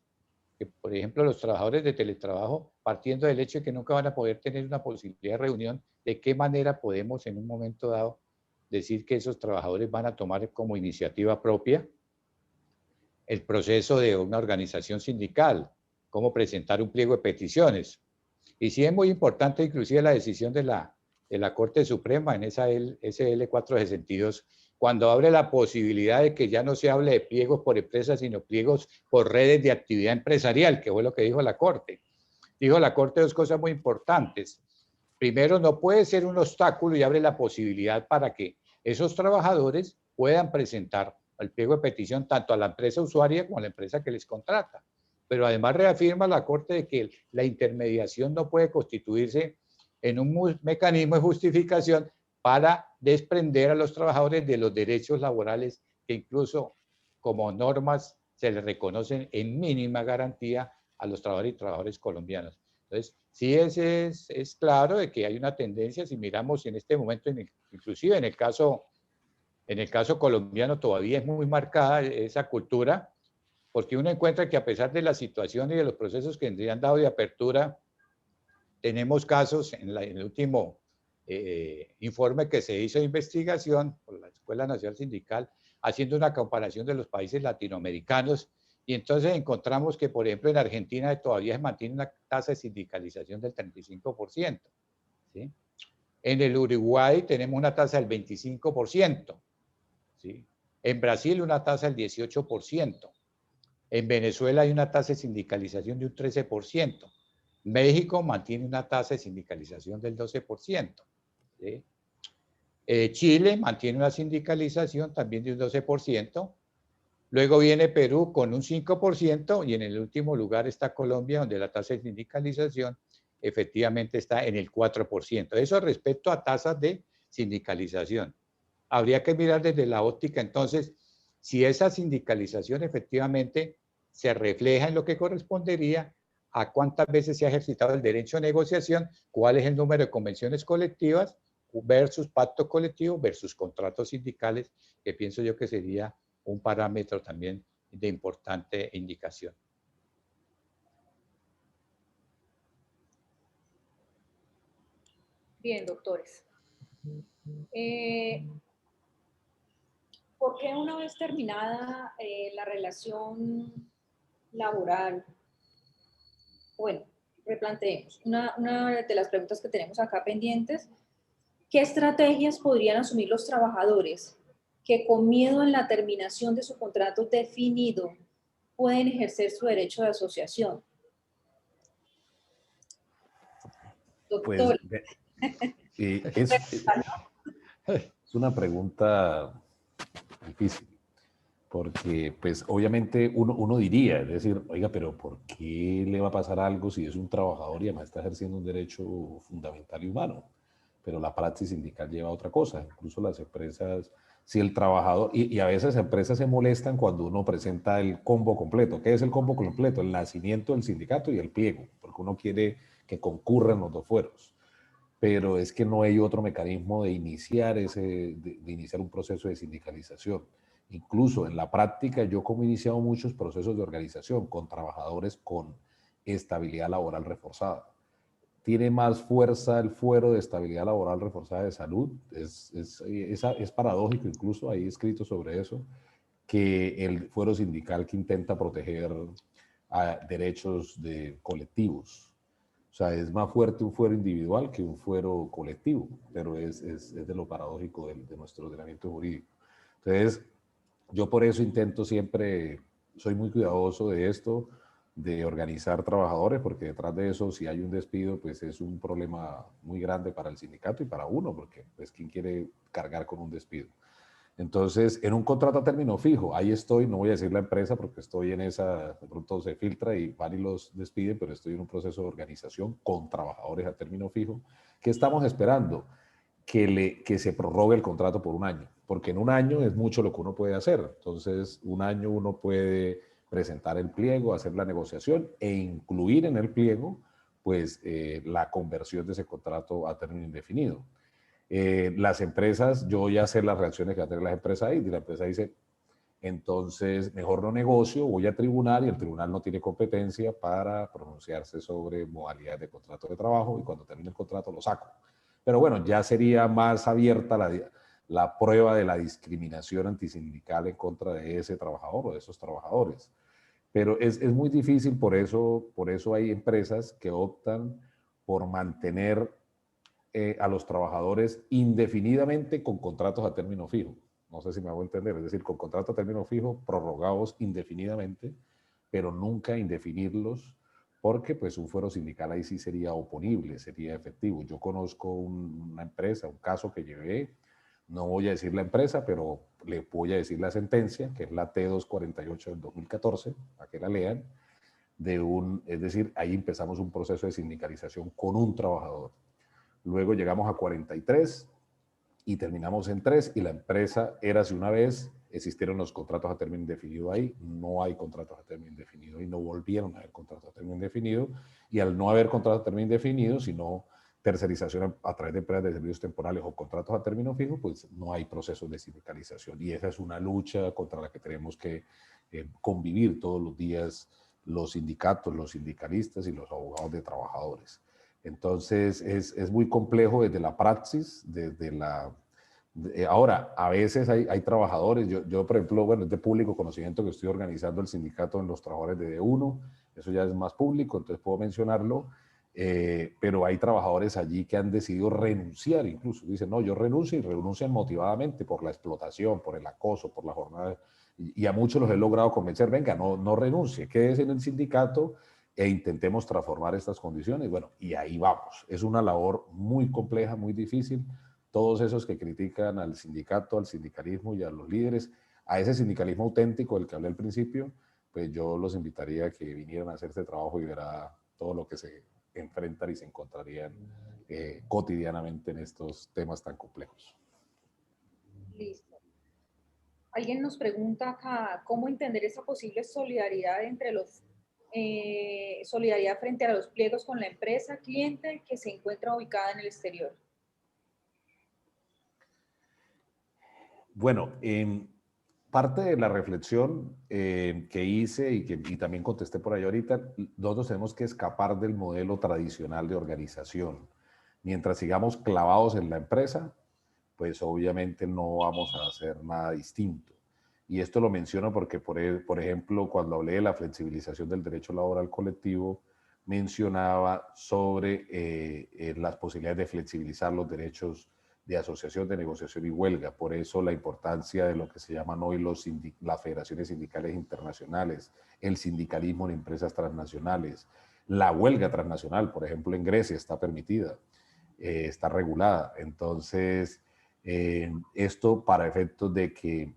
Que, por ejemplo, los trabajadores de teletrabajo, partiendo del hecho de que nunca van a poder tener una posibilidad de reunión, ¿de qué manera podemos en un momento dado decir que esos trabajadores van a tomar como iniciativa propia el proceso de una organización sindical? ¿Cómo presentar un pliego de peticiones? Y sí es muy importante inclusive la decisión de la Corte Suprema en esa SL 462, cuando abre la posibilidad de que ya no se hable de pliegos por empresas, sino pliegos por redes de actividad empresarial, que fue lo que dijo la Corte. Dijo la Corte dos cosas muy importantes. Primero, no puede ser un obstáculo y abre la posibilidad para que esos trabajadores puedan presentar el pliego de petición tanto a la empresa usuaria como a la empresa que les contrata. Pero además reafirma la Corte de que la intermediación no puede constituirse en un mecanismo de justificación para desprender a los trabajadores de los derechos laborales que incluso como normas se les reconocen en mínima garantía a los trabajadores y trabajadoras colombianos. Entonces, sí es claro de que hay una tendencia, si miramos en este momento, inclusive en el caso colombiano todavía es muy marcada esa cultura, porque uno encuentra que a pesar de la situación y de los procesos que se han dado de apertura, tenemos casos en el último informe que se hizo de investigación por la Escuela Nacional Sindical, haciendo una comparación de los países latinoamericanos, y entonces encontramos que, por ejemplo, en Argentina todavía se mantiene una tasa de sindicalización del 35%. ¿Sí? En el Uruguay tenemos una tasa del 25%. ¿Sí? En Brasil una tasa del 18%. En Venezuela hay una tasa de sindicalización de un 13%. México mantiene una tasa de sindicalización del 12%. ¿Sí? Chile mantiene una sindicalización también de un 12%. Luego viene Perú con un 5% y en el último lugar está Colombia, donde la tasa de sindicalización efectivamente está en el 4%. Eso respecto a tasas de sindicalización. Habría que mirar desde la óptica entonces si esa sindicalización efectivamente se refleja en lo que correspondería a cuántas veces se ha ejercitado el derecho a negociación, cuál es el número de convenciones colectivas versus pacto colectivo versus contratos sindicales, que pienso yo que sería un parámetro también de importante indicación. Bien, doctores. ¿Por qué una vez terminada la relación laboral? Bueno, replanteemos. Una de las preguntas que tenemos acá pendientes, ¿qué estrategias podrían asumir los trabajadores que con miedo en la terminación de su contrato definido pueden ejercer su derecho de asociación? Doctor. Pues, es una pregunta difícil, porque pues obviamente uno diría, es decir, oiga, pero ¿por qué le va a pasar algo si es un trabajador y además está ejerciendo un derecho fundamental y humano? Pero la praxis sindical lleva a otra cosa, incluso las empresas, si el trabajador, y a veces empresas se molestan cuando uno presenta el combo completo. ¿Qué es el combo completo? El nacimiento del sindicato y el pliego, porque uno quiere que concurran los dos fueros. Pero es que no hay otro mecanismo de iniciar, de iniciar un proceso de sindicalización. Incluso en la práctica, yo como he iniciado muchos procesos de organización con trabajadores con estabilidad laboral reforzada. Tiene más fuerza el fuero de estabilidad laboral reforzada de salud. Es paradójico, incluso hay escrito sobre eso, que el fuero sindical que intenta proteger a derechos de colectivos. O sea, es más fuerte un fuero individual que un fuero colectivo, pero es de lo paradójico de nuestro ordenamiento jurídico. Entonces, yo por eso intento siempre, soy muy cuidadoso de esto, de organizar trabajadores, porque detrás de eso, si hay un despido, pues es un problema muy grande para el sindicato y para uno, porque pues quién quiere cargar con un despido. Entonces, en un contrato a término fijo, ahí estoy, no voy a decir la empresa porque estoy en esa, de pronto se filtra y van y los despiden, pero estoy en un proceso de organización con trabajadores a término fijo. ¿Qué estamos esperando? Que se prorrogue el contrato por un año, porque en un año es mucho lo que uno puede hacer. Entonces, un año uno puede presentar el pliego, hacer la negociación e incluir en el pliego, pues, la conversión de ese contrato a término indefinido. Las empresas, yo ya sé las reacciones que van a tener las empresas ahí, y la empresa dice, entonces mejor no negocio, voy a tribunal y el tribunal no tiene competencia para pronunciarse sobre modalidades de contrato de trabajo y cuando termine el contrato lo saco. Pero bueno, ya sería más abierta la prueba de la discriminación antisindical en contra de ese trabajador o de esos trabajadores. Pero es muy difícil, por eso hay empresas que optan por mantener a los trabajadores indefinidamente con contratos a término fijo. No sé si me hago entender, es decir, con contratos a término fijo prorrogados indefinidamente, pero nunca indefinirlos, porque pues un fuero sindical ahí sí sería oponible, sería efectivo. Yo conozco una empresa, un caso que llevé, no voy a decir la empresa, pero le voy a decir la sentencia, que es la T248 del 2014, para que la lean, es decir, ahí empezamos un proceso de sindicalización con un trabajador. Luego llegamos a 43 y terminamos en 3 y la empresa érase una vez, existieron los contratos a término indefinido ahí, no hay contratos a término indefinido y no volvieron a haber contratos a término indefinido y al no haber contratos a término indefinido, sino tercerización a través de empresas de servicios temporales o contratos a término fijo, pues no hay procesos de sindicalización y esa es una lucha contra la que tenemos que convivir todos los días los sindicatos, los sindicalistas y los abogados de trabajadores. Entonces, es muy complejo desde la praxis, desde la... ahora, a veces hay trabajadores, yo, por ejemplo, bueno, es de público conocimiento que estoy organizando el sindicato en los trabajadores de D1, eso ya es más público, entonces puedo mencionarlo, pero hay trabajadores allí que han decidido renunciar incluso, dicen, no, yo renuncio y renuncian motivadamente por la explotación, por el acoso, por la jornada, y a muchos los he logrado convencer, venga, no renuncie, quédese en el sindicato, e intentemos transformar estas condiciones. Bueno, y ahí vamos. Es una labor muy compleja, muy difícil. Todos esos que critican al sindicato, al sindicalismo y a los líderes, a ese sindicalismo auténtico del que hablé al principio, pues yo los invitaría a que vinieran a hacer este trabajo y verá todo lo que se enfrentan y se encontrarían cotidianamente en estos temas tan complejos. Listo. Alguien nos pregunta acá, ¿cómo entender esa posible solidaridad entre solidaridad frente a los pliegos con la empresa cliente que se encuentra ubicada en el exterior? Bueno, parte de la reflexión que hice y también contesté por ahí ahorita, nosotros tenemos que escapar del modelo tradicional de organización. Mientras sigamos clavados en la empresa, pues obviamente no vamos a hacer nada distinto. Y esto lo menciono porque, por ejemplo, cuando hablé de la flexibilización del derecho laboral colectivo, mencionaba sobre las posibilidades de flexibilizar los derechos de asociación, de negociación y huelga. Por eso la importancia de lo que se llaman hoy las federaciones sindicales internacionales, el sindicalismo en empresas transnacionales, la huelga transnacional, por ejemplo, en Grecia está permitida, está regulada. Entonces, esto para efectos de que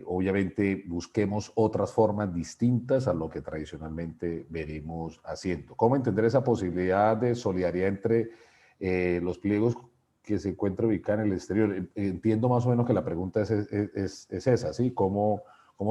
obviamente busquemos otras formas distintas a lo que tradicionalmente venimos haciendo. ¿Cómo entender esa posibilidad de solidaridad entre los pliegos que se encuentran ubicados en el exterior? Entiendo más o menos que la pregunta es esa, ¿sí? ¿Cómo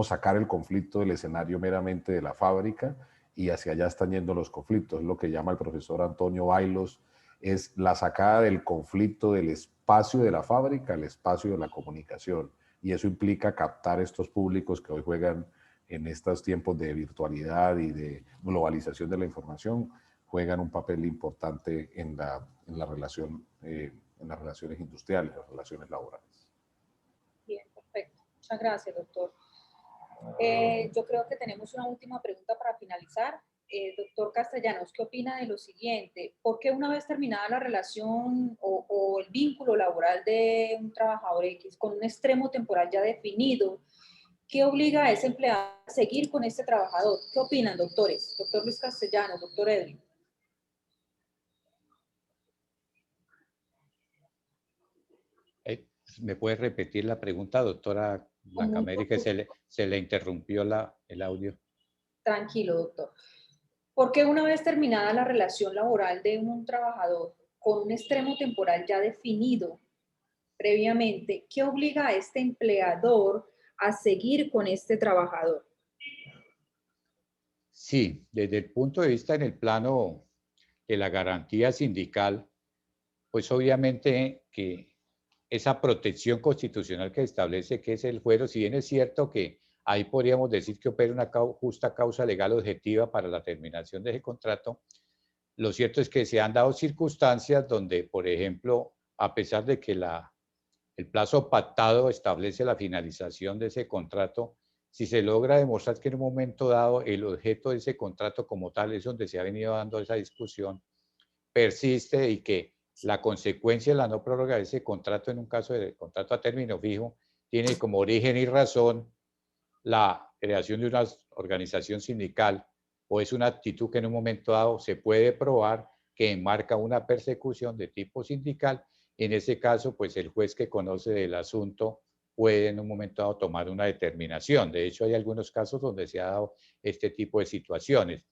sacar el conflicto del escenario meramente de la fábrica y hacia allá están yendo los conflictos? Es lo que llama el profesor Antonio Bailos, es la sacada del conflicto del espacio de la fábrica al espacio de la comunicación. Y eso implica captar estos públicos que hoy juegan en estos tiempos de virtualidad y de globalización de la información, juegan un papel importante en la relación, en las relaciones industriales, las relaciones laborales. Bien, perfecto. Muchas gracias, doctor. Yo creo que tenemos una última pregunta para finalizar. Doctor Castellanos, ¿qué opina de lo siguiente? ¿Por qué una vez terminada la relación o el vínculo laboral de un trabajador X con un extremo temporal ya definido, qué obliga a ese empleado a seguir con este trabajador? ¿Qué opinan, doctores? Doctor Luis Castellanos, doctor Edwin. ¿Me puede repetir la pregunta, doctora Con Blanca mucho Mary, que gusto. se le interrumpió el audio? Tranquilo, doctor. ¿Por qué una vez terminada la relación laboral de un trabajador con un extremo temporal ya definido previamente, qué obliga a este empleador a seguir con este trabajador? Sí, desde el punto de vista en el plano de la garantía sindical, pues obviamente que esa protección constitucional que establece que es el fuero, si bien es cierto que ahí podríamos decir que opera una justa causa legal objetiva para la terminación de ese contrato, lo cierto es que se han dado circunstancias donde, por ejemplo, a pesar de que el plazo pactado establece la finalización de ese contrato, si se logra demostrar que en un momento dado el objeto de ese contrato como tal es donde se ha venido dando esa discusión, persiste y que la consecuencia de la no prórroga de ese contrato en un caso de contrato a término fijo tiene como origen y razón la creación de una organización sindical o es una actitud que en un momento dado se puede probar que enmarca una persecución de tipo sindical. En ese caso, pues el juez que conoce del asunto puede en un momento dado tomar una determinación. De hecho, hay algunos casos donde se ha dado este tipo de situaciones.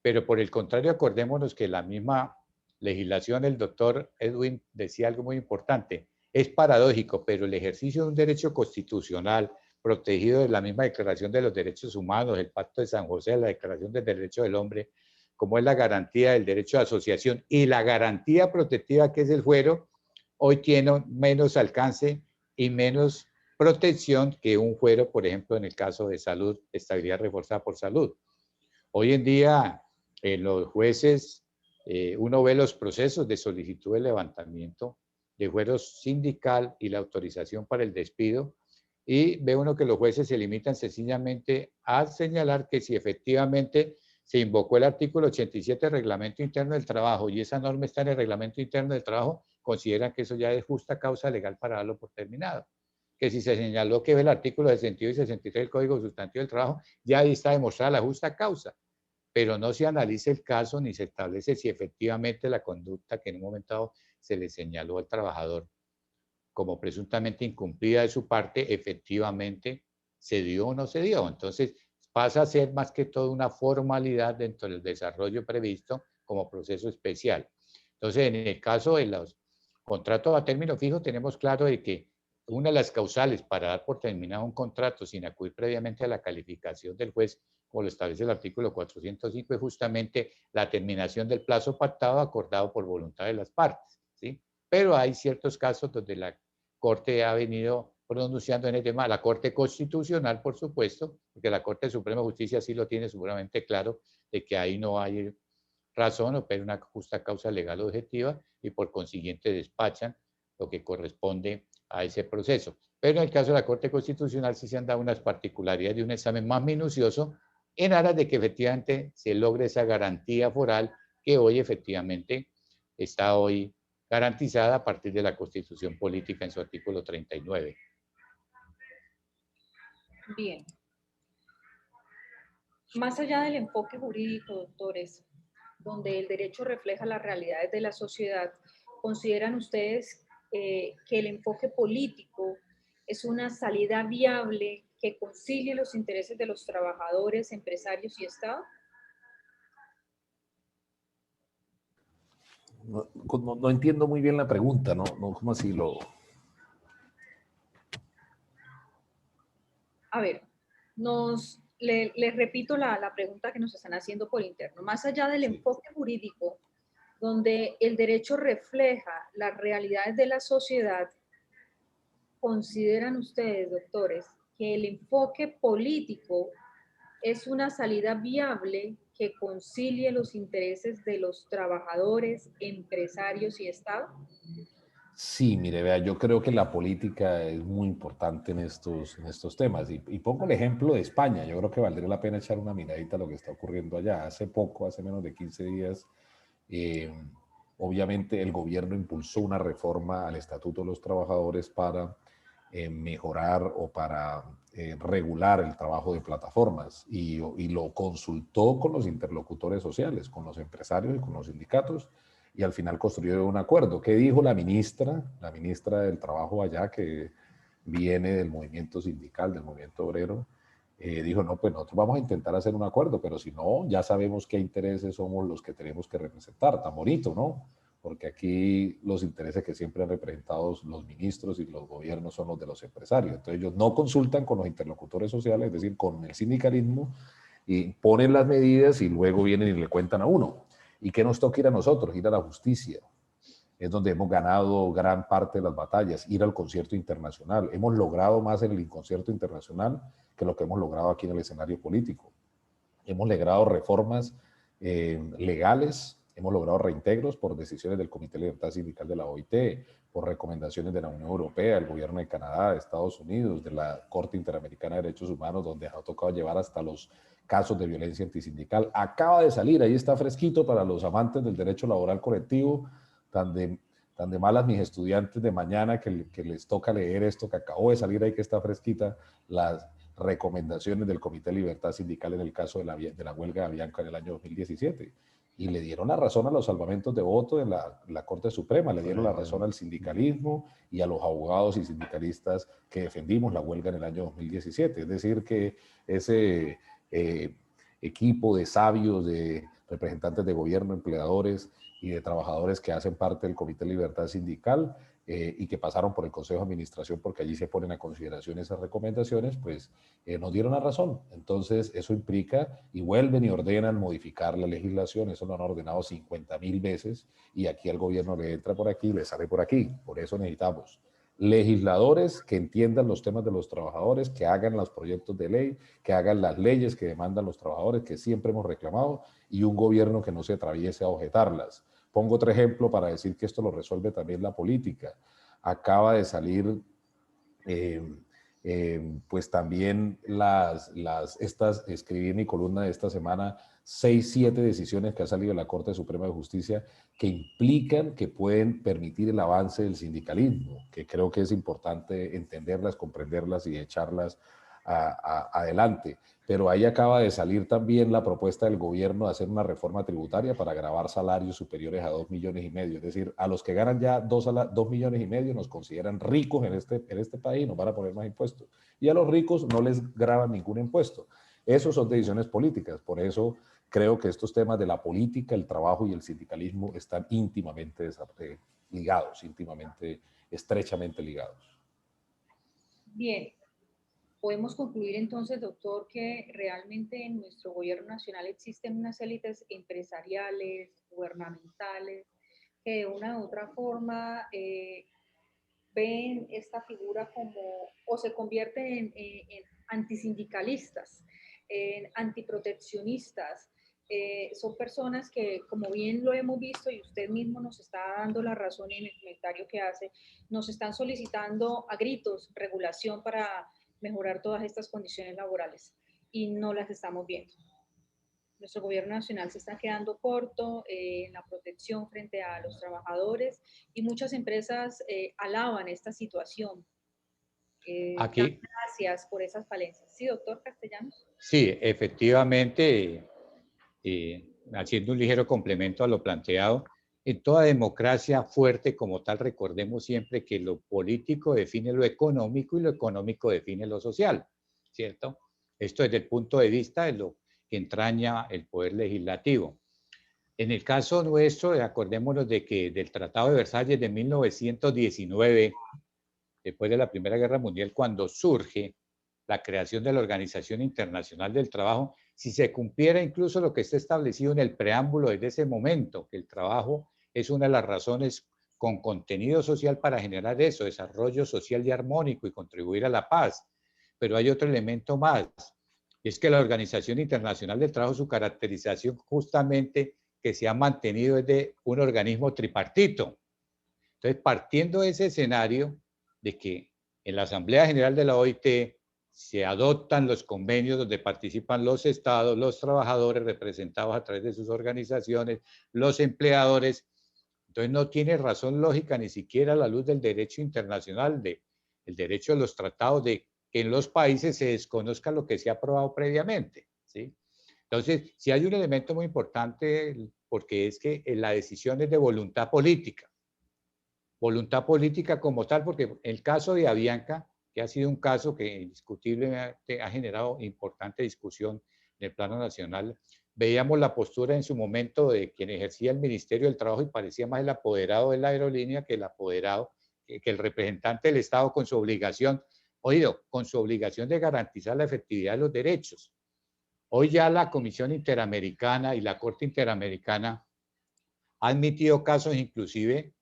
Pero por el contrario, acordémonos que la misma legislación, el doctor Edwin decía algo muy importante. Es paradójico, pero el ejercicio de un derecho constitucional protegido de la misma Declaración de los Derechos Humanos, el Pacto de San José, la Declaración del Derecho del Hombre, como es la garantía del derecho de asociación y la garantía protectiva que es el fuero, hoy tiene menos alcance y menos protección que un fuero, por ejemplo, en el caso de salud, estabilidad reforzada por salud. Hoy en día, los jueces, uno ve los procesos de solicitud de levantamiento de fuero sindical y la autorización para el despido, y ve uno que los jueces se limitan sencillamente a señalar que si efectivamente se invocó el artículo 87 del Reglamento Interno del Trabajo y esa norma está en el Reglamento Interno del Trabajo, consideran que eso ya es justa causa legal para darlo por terminado. Que si se señaló que ve el artículo 62 y 63 del Código Sustantivo del Trabajo, ya ahí está demostrada la justa causa, pero no se analiza el caso ni se establece si efectivamente la conducta que en un momento dado se le señaló al trabajador como presuntamente incumplida de su parte, efectivamente se dio o no se dio. Entonces pasa a ser más que todo una formalidad dentro del desarrollo previsto como proceso especial. Entonces, en el caso de los contratos a término fijo, tenemos claro de que una de las causales para dar por terminado un contrato sin acudir previamente a la calificación del juez, como lo establece el artículo 405, es justamente la terminación del plazo pactado acordado por voluntad de las partes, ¿sí? Pero hay ciertos casos donde la Corte ha venido pronunciando en el tema, la Corte Constitucional, por supuesto, porque la Corte Suprema de Justicia sí lo tiene seguramente claro, de que ahí no hay razón o pero una justa causa legal objetiva y por consiguiente despachan lo que corresponde a ese proceso. Pero en el caso de la Corte Constitucional sí se han dado unas particularidades de un examen más minucioso en aras de que efectivamente se logre esa garantía foral que hoy efectivamente está hoy garantizada a partir de la Constitución Política en su artículo 39. Bien. Más allá del enfoque jurídico, doctores, donde el derecho refleja las realidades de la sociedad, ¿consideran ustedes que el enfoque político es una salida viable que concilie los intereses de los trabajadores, empresarios y Estado? No entiendo muy bien la pregunta, ¿no? ¿Cómo así lo...? A ver, les repito la pregunta que nos están haciendo por interno. Más allá del enfoque jurídico, donde el derecho refleja las realidades de la sociedad, ¿consideran ustedes, doctores, que el enfoque político es una salida viable que concilie los intereses de los trabajadores, empresarios y Estado? Sí, mire, vea, yo creo que la política es muy importante en estos temas. Y pongo el ejemplo de España. Yo creo que valdría la pena echar una miradita a lo que está ocurriendo allá. Hace poco, hace menos de 15 días, eh, obviamente el gobierno impulsó una reforma al Estatuto de los Trabajadores para mejorar o para regular el trabajo de plataformas y lo consultó con los interlocutores sociales, con los empresarios y con los sindicatos, y al final construyó un acuerdo. ¿Qué dijo la ministra? La ministra del Trabajo allá, que viene del movimiento sindical, del movimiento obrero, dijo, no, pues nosotros vamos a intentar hacer un acuerdo, pero si no, ya sabemos qué intereses somos los que tenemos que representar. Tan bonito, ¿no? Porque aquí los intereses que siempre han representado los ministros y los gobiernos son los de los empresarios. Entonces ellos no consultan con los interlocutores sociales, es decir, con el sindicalismo, y ponen las medidas y luego vienen y le cuentan a uno. ¿Y qué nos toca ir a nosotros? Ir a la justicia. Es donde hemos ganado gran parte de las batallas, ir al concierto internacional. Hemos logrado más en el concierto internacional que lo que hemos logrado aquí en el escenario político. Hemos logrado reformas legales, hemos logrado reintegros por decisiones del Comité de Libertad Sindical de la OIT, por recomendaciones de la Unión Europea, del gobierno de Canadá, de Estados Unidos, de la Corte Interamericana de Derechos Humanos, donde ha tocado llevar hasta los casos de violencia antisindical. Acaba de salir, ahí está fresquito para los amantes del derecho laboral colectivo, tan de malas mis estudiantes de mañana que les toca leer esto que acabó de salir ahí, que está fresquita, las recomendaciones del Comité de Libertad Sindical en el caso de la huelga de Avianca en el año 2017. Y le dieron la razón a los salvamentos de voto en la Corte Suprema, le dieron la razón al sindicalismo y a los abogados y sindicalistas que defendimos la huelga en el año 2017. Es decir, que ese equipo de sabios, de representantes de gobierno, empleadores y de trabajadores que hacen parte del Comité de Libertad Sindical y que pasaron por el Consejo de Administración, porque allí se ponen a consideración esas recomendaciones, pues nos dieron la razón. Entonces eso implica, y vuelven y ordenan modificar la legislación. Eso lo han ordenado 50.000 veces y aquí al gobierno le entra por aquí y le sale por aquí. Por eso necesitamos legisladores que entiendan los temas de los trabajadores, que hagan los proyectos de ley, que hagan las leyes que demandan los trabajadores, que siempre hemos reclamado, y un gobierno que no se atraviese a objetarlas. Pongo otro ejemplo para decir que esto lo resuelve también la política. Acaba de salir, pues también escribí en mi columna de esta semana 6, 7 decisiones que ha salido de la Corte Suprema de Justicia que implican que pueden permitir el avance del sindicalismo, que creo que es importante entenderlas, comprenderlas y echarlas adelante. Pero ahí acaba de salir también la propuesta del gobierno de hacer una reforma tributaria para gravar salarios superiores a 2,5 millones. Es decir, a los que ganan ya 2,5 millones nos consideran ricos en este país, nos van a poner más impuestos. Y a los ricos no les graban ningún impuesto. Esos son decisiones políticas. Por eso creo que estos temas de la política, el trabajo y el sindicalismo están íntimamente ligados, estrechamente ligados. Bien. Podemos concluir entonces, doctor, que realmente en nuestro gobierno nacional existen unas élites empresariales, gubernamentales, que de una u otra forma ven esta figura como, o se convierten en antisindicalistas, en antiproteccionistas. Son personas que, como bien lo hemos visto y usted mismo nos está dando la razón en el comentario que hace, nos están solicitando a gritos regulación para mejorar todas estas condiciones laborales y no las estamos viendo. Nuestro gobierno nacional se está quedando corto en la protección frente a los trabajadores y muchas empresas alaban esta situación. Aquí, Gracias por esas falencias. Sí, doctor Castellanos. sí, efectivamente, haciendo un ligero complemento a lo planteado, en toda democracia fuerte como tal, recordemos siempre que lo político define lo económico y lo económico define lo social, ¿cierto? Esto desde el punto de vista de lo que entraña el poder legislativo. En el caso nuestro, acordémonos de que del Tratado de Versalles de 1919, después de la Primera Guerra Mundial, cuando surge la creación de la Organización Internacional del Trabajo, si se cumpliera incluso lo que está establecido en el preámbulo desde ese momento, que el trabajo es una de las razones con contenido social para generar eso, desarrollo social y armónico y contribuir a la paz. Pero hay otro elemento más, y es que la Organización Internacional del Trabajo, su caracterización justamente que se ha mantenido es de un organismo tripartito. Entonces, partiendo de ese escenario de que en la Asamblea General de la OIT se adoptan los convenios donde participan los estados, los trabajadores representados a través de sus organizaciones, los empleadores, entonces no tiene razón lógica ni siquiera a la luz del derecho internacional, el derecho de los tratados, de que en los países se desconozca lo que se ha aprobado previamente, ¿sí? Entonces, sí hay un elemento muy importante, porque es que la decisión es de voluntad política como tal, porque el caso de Avianca, que ha sido un caso que indiscutiblemente ha generado importante discusión en el plano nacional, veíamos la postura en su momento de quien ejercía el Ministerio del Trabajo y parecía más el apoderado de la aerolínea que el apoderado, que el representante del Estado con su obligación, oído, con su obligación de garantizar la efectividad de los derechos. Hoy ya la Comisión Interamericana y la Corte Interamericana han admitido casos inclusive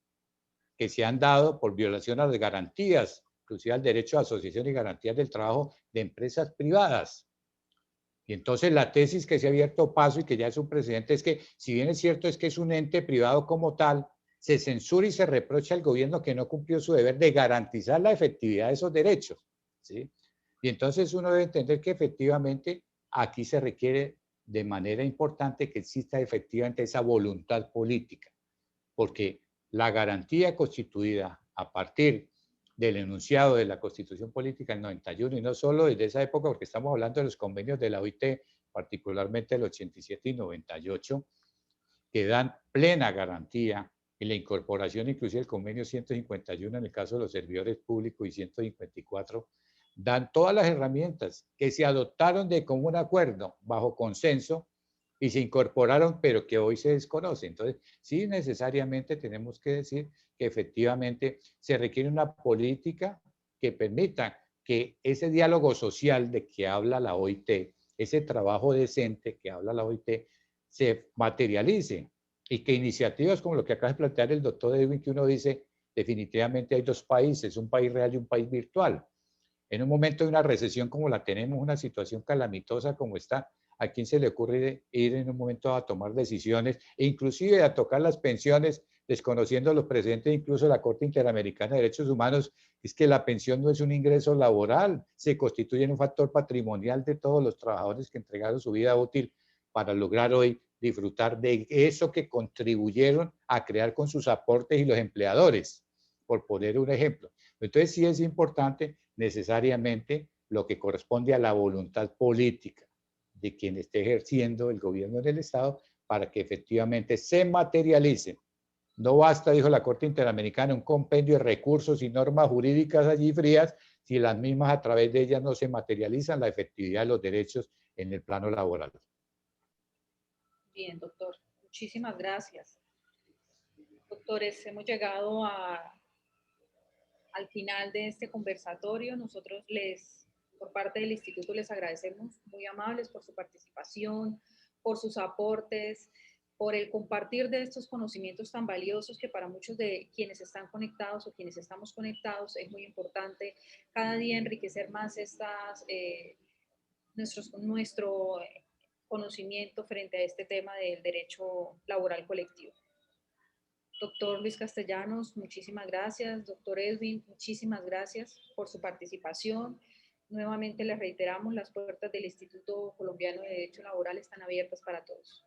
que se han dado por violación a las garantías, inclusive al derecho a asociación y garantías del trabajo de empresas privadas. Y entonces la tesis que se ha abierto paso y que ya es un precedente es que, si bien es cierto es que es un ente privado como tal, se censura y se reprocha al gobierno que no cumplió su deber de garantizar la efectividad de esos derechos, ¿sí? Y entonces uno debe entender que efectivamente aquí se requiere de manera importante que exista efectivamente esa voluntad política, porque la garantía constituida a partir del enunciado de la Constitución Política del 91, y no solo desde esa época, porque estamos hablando de los convenios de la OIT, particularmente el 87 y 98, que dan plena garantía en la incorporación, inclusive el convenio 151 en el caso de los servidores públicos y 154, dan todas las herramientas que se adoptaron de común acuerdo, bajo consenso, y se incorporaron, pero que hoy se desconocen. Entonces, sí necesariamente tenemos que decir que efectivamente se requiere una política que permita que ese diálogo social de que habla la OIT, ese trabajo decente que habla la OIT, se materialice, y que iniciativas como lo que acaba de plantear el doctor Edwin, que uno dice, definitivamente hay dos países, un país real y un país virtual. En un momento de una recesión como la tenemos, una situación calamitosa como está, ¿a quién se le ocurre ir en un momento a tomar decisiones e inclusive a tocar las pensiones, desconociendo los precedentes, incluso la Corte Interamericana de Derechos Humanos? Es que la pensión no es un ingreso laboral, se constituye en un factor patrimonial de todos los trabajadores que entregaron su vida útil para lograr hoy disfrutar de eso que contribuyeron a crear con sus aportes y los empleadores, por poner un ejemplo. Entonces sí es importante necesariamente lo que corresponde a la voluntad política de quien esté ejerciendo el gobierno del Estado para que efectivamente se materialicen. No basta, dijo la Corte Interamericana, un compendio de recursos y normas jurídicas allí frías si las mismas a través de ellas no se materializan la efectividad de los derechos en el plano laboral. Bien, doctor. Muchísimas gracias. Doctores, hemos llegado al final de este conversatorio. Nosotros por parte del instituto les agradecemos, muy amables por su participación, por sus aportes, por el compartir de estos conocimientos tan valiosos que para muchos de quienes están conectados o quienes estamos conectados es muy importante cada día enriquecer más nuestro conocimiento frente a este tema del derecho laboral colectivo. Doctor Luis Castellanos, muchísimas gracias. Doctor Edwin, muchísimas gracias por su participación. Nuevamente les reiteramos, las puertas del Instituto Colombiano de Derecho Laboral están abiertas para todos.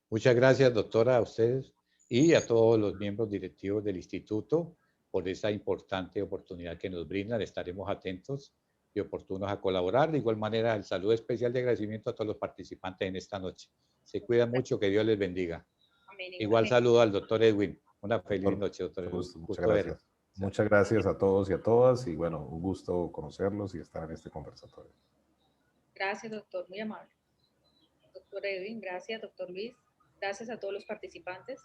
Muchas gracias, doctora, a ustedes y a todos los miembros directivos del instituto por esa importante oportunidad que nos brindan. Estaremos atentos y oportunos a colaborar. De igual manera, el saludo especial de agradecimiento a todos los participantes en esta noche. Se cuidan mucho, que Dios les bendiga. Amén. Igual saludo al doctor Edwin. Una feliz Doctor, noche, doctor. muchas gracias. Muchas gracias a todos y a todas, y bueno, un gusto conocerlos y estar en este conversatorio. Gracias, doctor, muy amable. Doctor Edwin, gracias. Doctor Luis, gracias a todos los participantes.